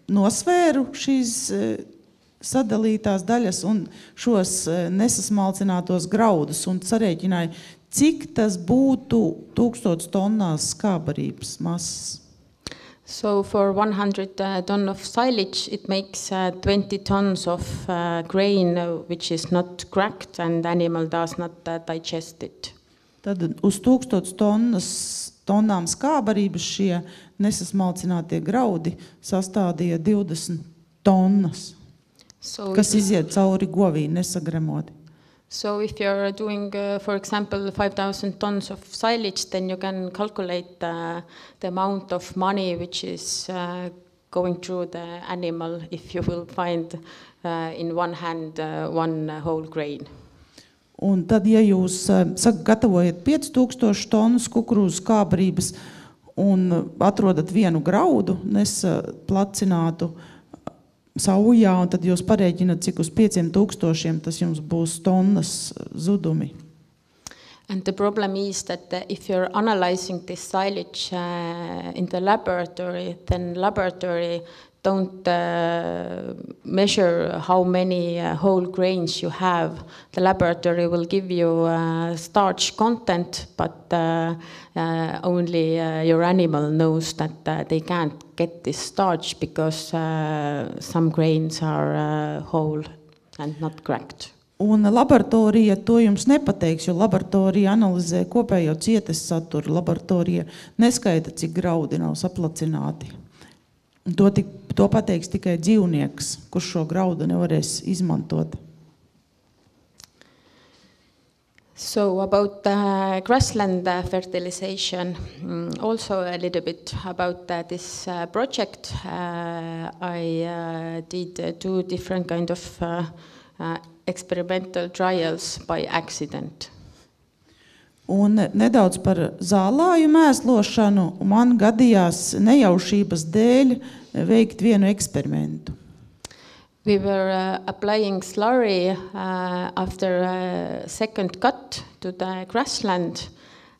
nosvēru šīs sadalītās daļas un šos nesasmalcinātos graudus un sarēķināju, cik tas būtu 1000 tonnās skābarības masas. So for 100 ton of silage, it makes 20 tons of grain which is not cracked and animal does not digest it. Tad uz 1000 tonnām skābarības šie nesasmalcinātie graudi sastādīja 20 tonnas, kas iziet cauri govī nesagremoti. So if you're doing, for example, 5,000 tons of silage, then you can calculate the amount of money which is going through the animal if you will find in one hand one whole grain. Un tad, ja jūs gatavojat 5000 tonnas kukurūzu skābrības un atrodat vienu graudu, nesaplacinātu saujā, un tad jūs parēķināt, cik uz 5000 tas jums būs tonnas zudumi. And the problem is that if you're analyzing this silage in the laboratory, then laboratory don't measure how many whole grains you have. The laboratory will give you starch content, but only your animal knows that they can't get this starch because some grains are whole and not cracked. Un laboratorija to jums nepateiks, jo laboratorija analizē kopējo cietes saturu. Laboratorija neskaita, cik graudi nav saplacināti. Un to pateiks tikai dzīvnieks, kurš šo graudu nevarēs izmantot. So about grassland fertilization, also a little bit about this project. I did 2 different kind of experimental trials by accident. Un nedaudz par zālāju mēslošanu. Man gadījās nejaušības dēļ veikt vienu eksperimentu. We were applying slurry after second cut to the grassland,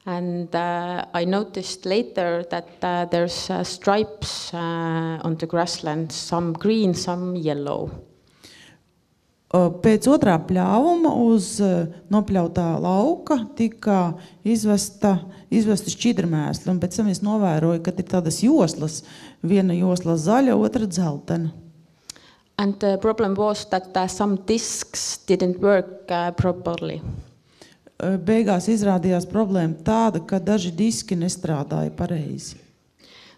and I noticed later that there's stripes on the grassland, some green, some yellow. Pēc otrā pļāvuma uz nopļautā lauka tika izvesti šķidrmēsli, un pēc tam es novēroju, ka ir tādas joslas, viena josla zaļa, otra dzeltena. And the problem was that some discs didn't work properly. Beigās izrādījās problēma tāda, ka daži diski nestrādāja pareizi.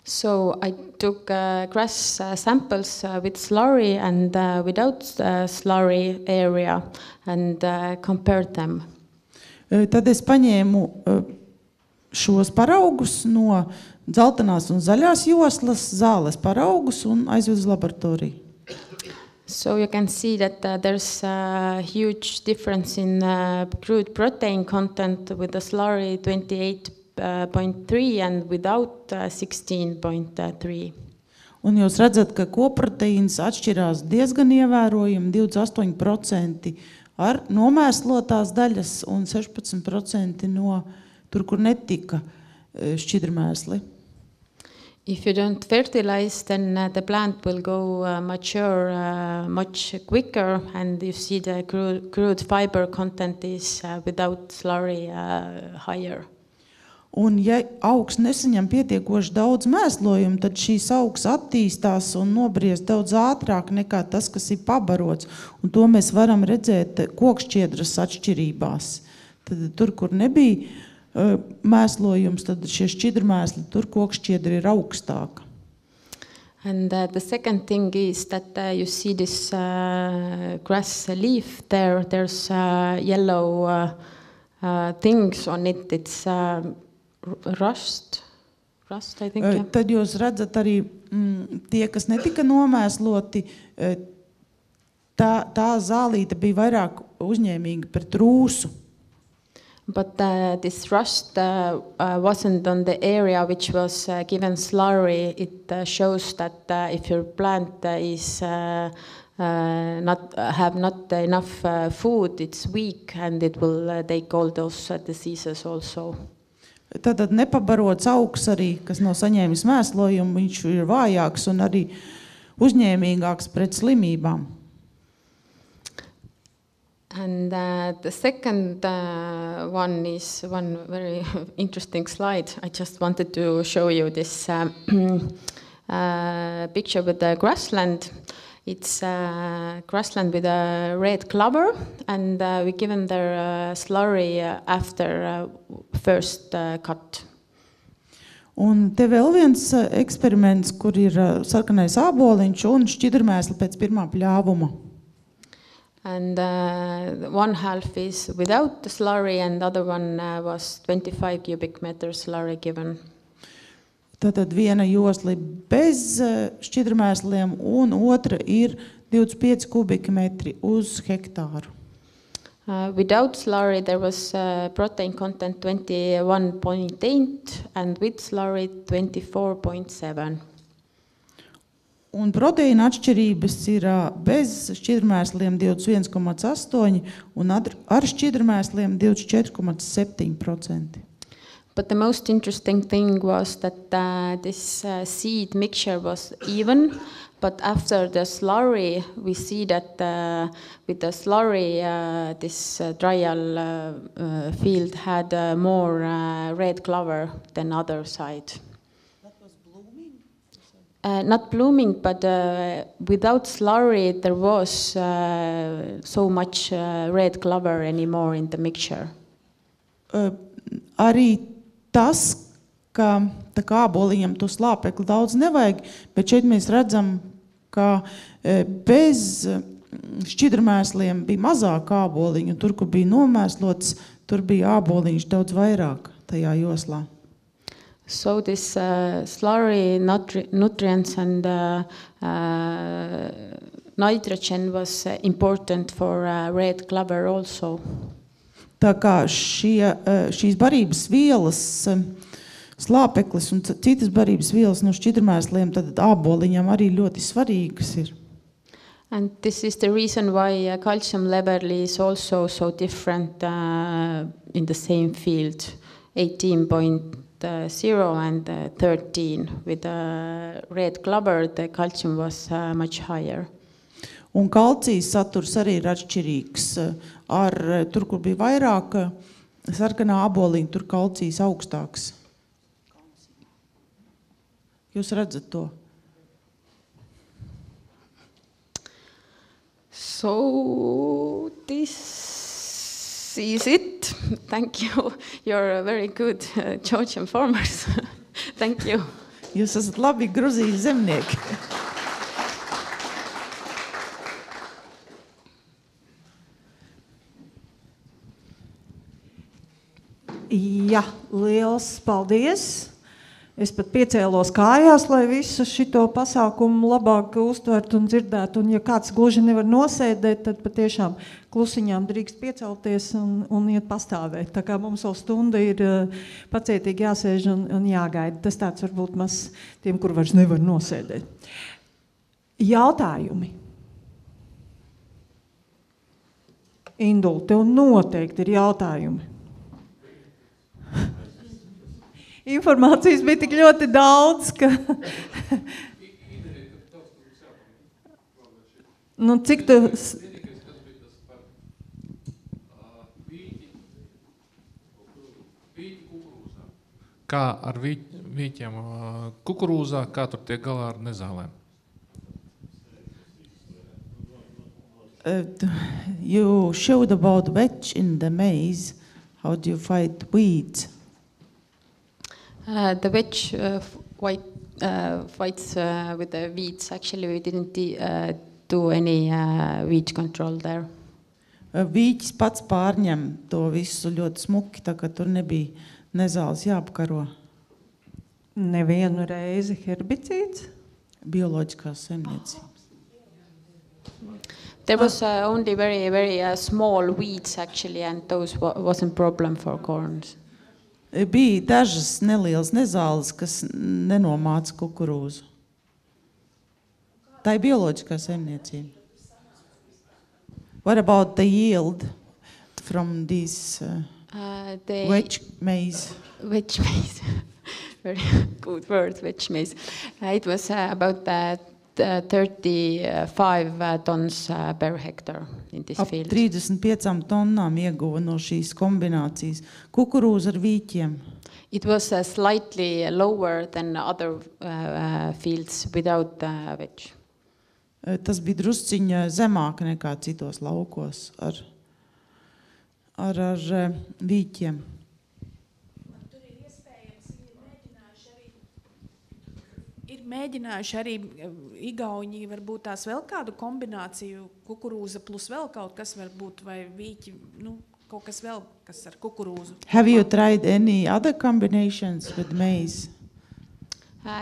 So I took grass samples with slurry and without slurry area and compared them. Tad es paņēmu šos paraugus no dzeltenās un zaļās joslas, zāles paraugus un aizvedu uz laboratoriju. So you can see that there's a huge difference in crude protein content with the slurry 28.3 and without 16.3. Un jūs redzat, ka koproteīns atšķirās diezgan ievērojami, 28% ar nomēslotās daļas un 16% no tur, kur netika šķidrmēsli. If you don't fertilize, then the plant will go mature much quicker, and you see the crude fiber content is without slurry higher. Un ja augs nesaņem pietiekoši daudz mēslojumu, tad šīs augs attīstās un nobriest daudz ātrāk nekā tas, kas ir pabarots. Un to mēs varam redzēt kokšķiedras atšķirībās. Tad tur, kur nebija mēslojums, tad šie šķidrmēsli, tur kokšķiedra ir augstāka. And the second thing is that you see this grass leaf there. There's yellow things on it. It's rust, I think. Yeah. Tad jūs redzat arī tie, kas netika nomēsloti, tā zālīte bija vairāk uzņēmīga pret rūsu. But this rust wasn't on the area which was given slurry. It shows that if your plant is not enough food, it's weak and it will take all those diseases also. Tātad nepabarots augs arī, kas nav saņēmis mēslojumu, viņš ir vājāks un arī uzņēmīgāks pret slimībām. And the second one is one very interesting slide. I just wanted to show you this picture with the grassland. It's grassland with a red clover, and we given their slurry after first cut. Un te vēl viens eksperiments, kur ir sarkanais āboliņš un šķidrmēsli pēc pirmā pļāvuma. And one half is without the slurry, and the other one was 25 cubic meters slurry given. Tātad viena josla bez šķidrmēsliem un otra ir 25 kubikmetri uz hektāru. Without slurry, there was protein content 21.8 and with slurry 24.7. Un proteīna atšķirības ir bez šķidrmēsliem 21,8 un ar šķidrmēsliem 24,7%. But the most interesting thing was that this seed mixture was even, but after the slurry, we see that with the slurry, this trial field had more red clover than other side. That was blooming? Not blooming, but without slurry, there was so much red clover anymore in the mixture. Arī tas, ka tā kā āboliņam to slāpekli daudz nevajag, bet šeit mēs redzam, ka bez šķidrmēsliem bija mazāk āboliņu, tur, kur bija nomēslots, tur bija āboliņš daudz vairāk tajā joslā. So this slurry nutrients and nitrogen was important for red clover also. Tā kā šīs barības vielas, slāpeklis un citas barības vielas no šķidrmēsliem, tad āboliņam arī ļoti svarīgas ir. And this is the reason why calcium level is also so different in the same field, 18.0 and 13. With red clover, the calcium was much higher. Un kalcija saturs arī ir atšķirīgs. Tur, kur bija vairāk sarkanā āboliņa, tur kalcijs augstāks. Jūs redzat to? So this is it. Thank you. You're very good Georgian farmers. Thank you. Jūs esat labi Gruzijas zemnieki. Jā, liels paldies. Es pat piecēlos kājās, lai visu šito pasākumu labāk uztvertu un dzirdētu. Un ja kāds gluži nevar nosēdēt, tad patiešām klusiņām drīkst piecelties un iet pastāvēt. Tā kā mums vēl stunda ir pacietīgi jāsēž un jāgaida. Tas tāds varbūt maz tiem, kur vairs nevar nosēdēt. Jautājumi. Indul, tev noteikti ir jautājumi. Informācijas bija tik ļoti daudz, ka... Nu, cik tu... Kā ar vīķiem kukurūzā, kā tur tiek galā ar nezālēm? You showed about vetch in the maize. How do you fight weeds? The vetch fights with the weeds. Actually, we didn't do any weed control there. Vīķis pats pārņem to visu ļoti smuki, tā ka tur nebija nezāles jāapkaro. Nevienu reizi herbicīds? Bioloģiskās saimniecības. There was only very, very small weeds actually, and those wasn't problem for corns. Bija dažas nelielas nezāles, kas nenomāca kukurūzu. Tā ir bioloģiskā saimniecība. What about the yield from this wedge maize? Wedge maize. Very good word, wedge maize. It was about 35 tons per hectare in this field. 35 tonnām ieguva no šīs kombinācijas. Kukurūza ar vīķiem. It was slightly lower than other fields without wedge. Tas bija drusciņa zemāk nekā citos laukos ar vīķiem. Mēģinājuši arī Igauņi varbūt tās vēl kādu kombināciju kukurūza plus vēl kaut kas varbūt vai vīķi, kaut kas vēl, kas ar kukurūzu. Have you tried any other combinations with maize?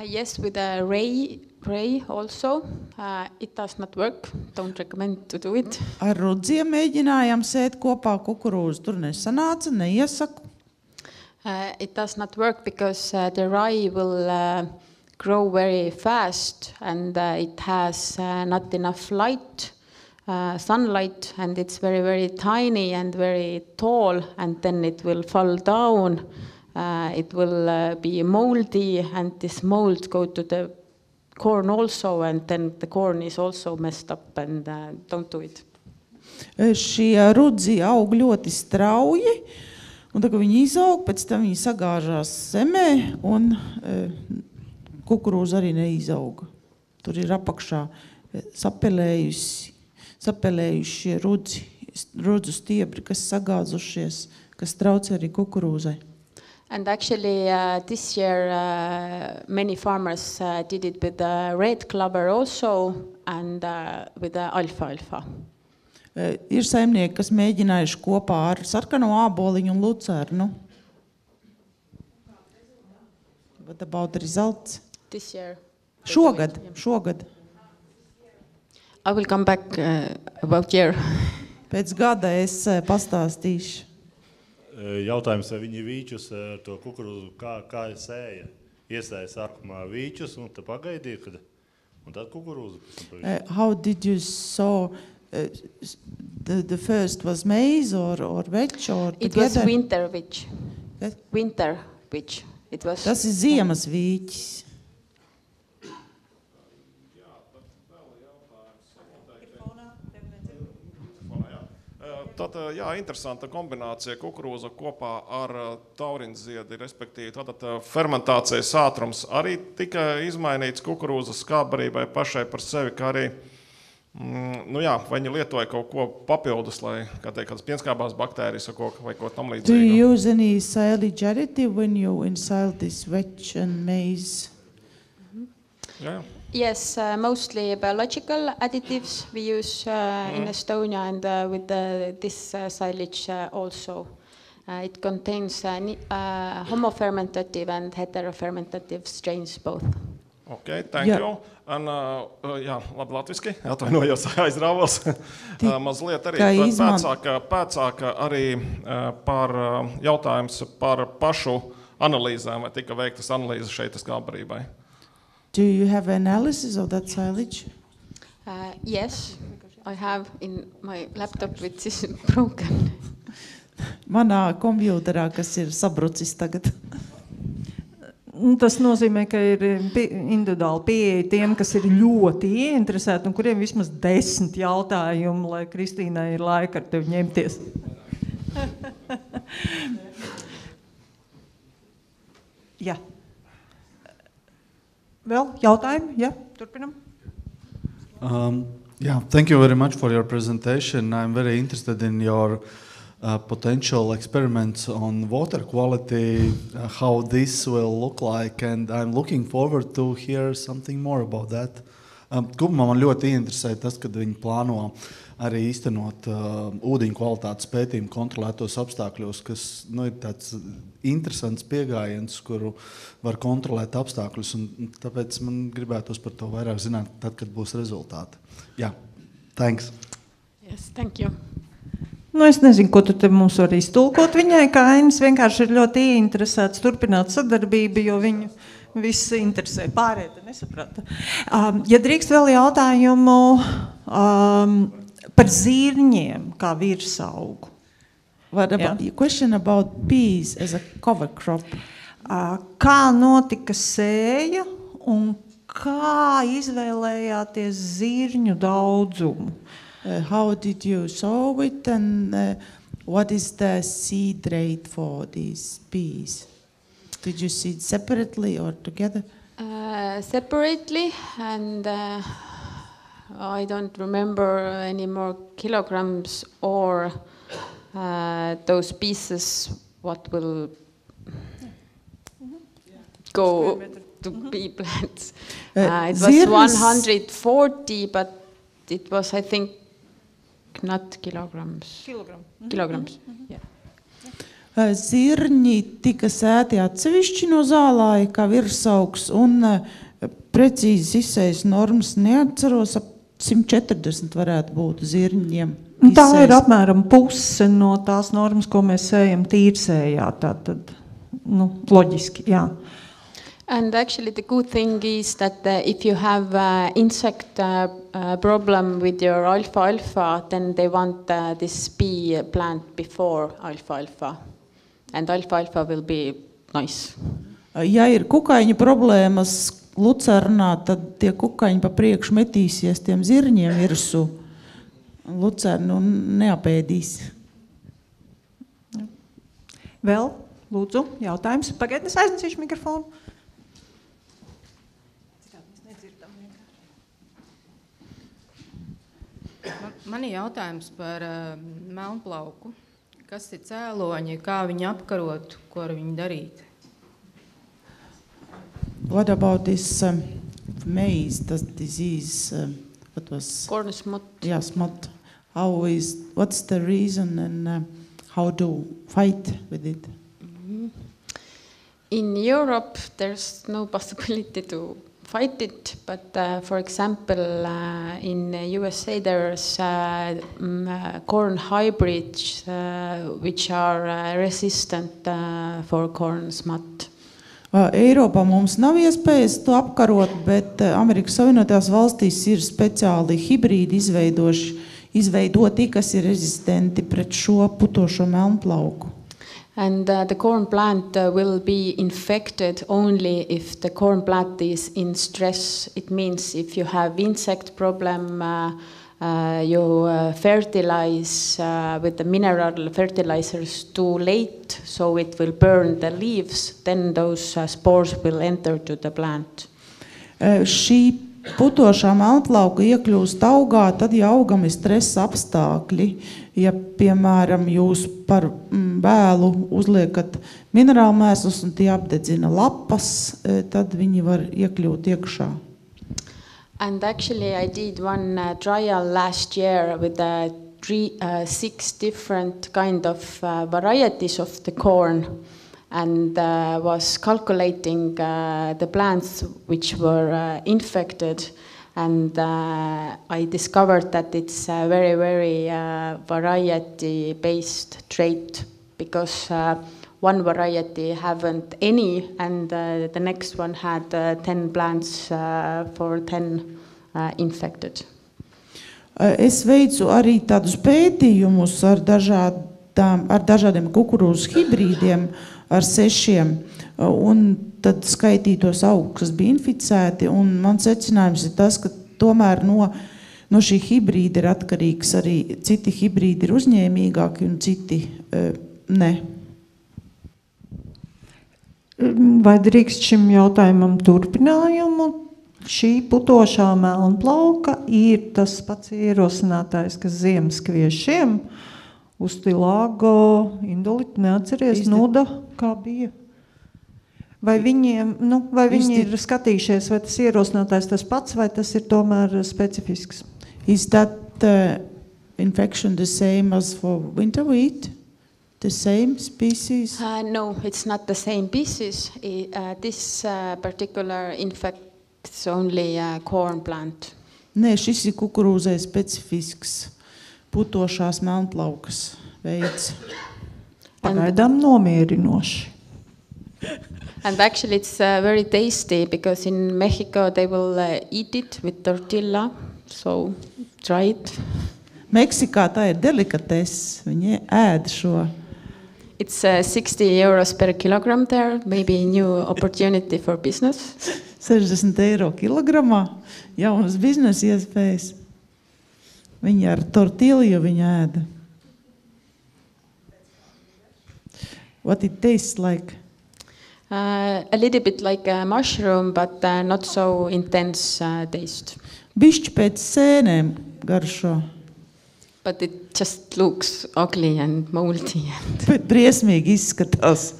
Yes, with rye pray also. It does not work. Don't recommend to do it. Ar rudziem mēģinājām sēt kopā kukurūzu. Tur nesanāca, neiesaku. It does not work because the rye will grow very fast and it has not enough light, sunlight, and it's very, very tiny and very tall, and then it will fall down. It will be moldy, and this mold go to the corn also, and then the corn is also messed up, and don't do it. Šie rudzi aug ļoti strauji, un tad, kad viņi izaug, pēc tam viņi sagāžās zemē, un kukurūza arī neizauga. Tur ir apakšā sapelējuši rudzu stiebri, kas sagāzušies, kas traucē arī kukurūzai. And actually, this year, many farmers did it with the red clover also, and with the alfalfa. Ir saimnieki, kas mēģinājuši kopā ar sarkano āboliņu un lucernu. What about the results? This year. Šogad. I will come back about year. Pēc gada es pastāstīšu. Jautājums, vai viņi vīčus to kukurūzu kā sēja? Iesēja sākumā vīčus un tad pagaidīja, un tad kukurūzu. How did you sow? The first was maize or vetch or It together? was winter witch. Yes. Winter witch. It was. Tas ir ziemas vīķis. Tad, jā, interesanta kombinācija kukurūza kopā ar taurinziedi, respektīvi, tātad fermentācijas ātrums arī tika izmainīts kukurūzas skābarībai pašai par sevi, kā arī, vai viņi lietoja kaut ko papildus, lai, kādas pienskābās baktērijas vai ko tam līdzīgu. Do you use any silage additive when you ensile this vetch and maize? Jā. Yes, mostly biological additives we use in Estonia, and with this silage also. It contains homofermentative and heterofermentative strains both. Okay, thank you. Un, jā, labi latviski, atvainojos aizrāvos. Mazliet arī pēcāka arī par jautājums par pašu analīzēm, vai tika veiktas analīzes šeit skābarībai. Do you have analysis of that silage? Yes, I have in my laptop, which is broken. Manā kompjūterā, kas ir sabrucis tagad. Tas nozīmē, ka ir individuāli pieeja tiem, kas ir ļoti ieinteresēti un kuriem vismaz 10 jautājumu, lai Kristīnai ir laika ar tevi ņemties. Jā. Vēl jautājumi? Jā, turpinam. Thank you very much for your presentation. I'm very interested in your potential experiments on water quality, how this will look like, and I'm looking forward to hear something more about that. Kopumā man ļoti interesē tas, kad viņi plāno arī īstenot ūdeņu kvalitātes pētījumu kontrolētos apstākļos, kas ir tāds interesants pieejams, kuru var kontrolēt apstākļus, un tāpēc man gribētos par to vairāk zināt, tad, kad būs rezultāti. Jā, thanks. Yes, thank you. Es nezinu, ko tu te mums var iztulkot viņai, ka Ainis vienkārši ir ļoti ieinteresēts turpināt sadarbību, jo viņu viss interesē. Pārējie te nesaprata. Ja drīkst vēl jautājumu par zirņiem kā virsaugu. What about your question about peas as a cover crop? Kā notika sēja un kā izvēlējāties zirņu daudzumu? How did you sow it, and what is the seed rate for these peas? Did you seed separately or together? Separately, and I don't remember any more kilograms or those pieces what will go to pea plants. It was 140, but it was, I think, not kilograms. Kilograms. Yeah. Zirņi tika sēti atsevišķi no zālāja kā virsaugs, un precīzi izsejas normas neatceros, ap 140 varētu būt zirņiem. Tā ir apmēram puse no tās normas, ko mēs sējam tīrsējā. Tātad, loģiski, jā. And actually the good thing is that if you have insect problem with your alfalfa, then they want this bee plant before alfalfa. And alfalfa will be nice. Ja ir kukaiņu problēmas lucernā, tad tie kukaiņi pa priekšu metīsies tiem zirņiem virsū. Lucernu neapēdīs. Vēl, lūdzu, jautājums. Pagaidiet, es aiznesīšu mikrofonu. Man ir jautājums par melnplauku. Kas ir cēloņi, kā viņu apkarot, ko ar viņu darīt? What about this maize, this disease? What was corn smut? Yeah, smut. What's the reason and how to fight with it? In Europe, there's no possibility to fight it, but for example, in USA there's corn hybrids which are resistant for corn smut. Eiropā mums nav iespējas to apkarot, bet Amerikas Savienotajās valstīs ir speciāli hibrīdi izveidoti, kas ir rezistenti pret šo putošo melnplauku. And the corn plant will be infected only if the corn plant is in stress. It means if you have insect problem, you fertilize with the mineral fertilizers too late, so it will burn the leaves, then those spores will enter to the plant. Šī putošā melnplauka iekļūst augā, tad, ja augam ir stresa apstākļi, ja, piemēram, jūs par vēlu uzliekat minerālmēslus un tie apdedzina lapas, tad viņi var iekļūt iekšā. And actually I did one trial last year with 6 different kind of varieties of the corn, and was calculating the plants which were infected, and I discovered that it's a very, very variety-based trait, because one variety haven't any, and the next one had 10 plants for 10 infected. Es veicu arī tādus pētījumus ar dažādiem kukurūzu hibrīdiem, ar 6, un tad skaitītos augus, kas bija inficēti, un man secinājums ir tas, ka tomēr no šī hibrīda ir atkarīgs arī citi hibrīdi ir uzņēmīgāki un citi ne. Vai drīkst šim jautājumam turpinājumu? Šī putošā melnplauka ir tas pats ierosinātājs, kas ziemaskviešiem uz Tilāgo, Indulitu, neatceries, Nuda, kā bija? Vai viņiem, vai viņi ir skatījušies, vai tas ierosinātājs tas pats, vai tas ir tomēr specifisks? Is that infection the same as for winter wheat? The same species? No, it's not the same species. This particular infects only corn plant. Nē, šis ir kukurūzai specifisks putošās melnplaukas veids. Pagaidām nomierinoši. And actually it's very tasty, because in Mexico they will eat it with tortilla, so try it. Meksikā tā ir delikates, viņi ēd šo. It's €60 per kilogram there, maybe new opportunity for business. 60 eiro kilogramā, jaunas biznesa iespējas. Viņi ar tortilju viņi ēda. What it tastes like? A little bit like a mushroom, but not so intense taste. Bišķi pēc sēnēm garšo. But it just looks ugly and moldy. Bet briesmīgi izskatās.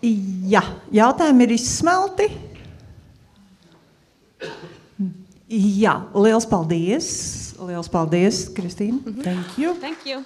Jā, jautājumi ir izsmelti. Jā, liels paldies. Liels paldies, Kristīna. Thank you. Thank you.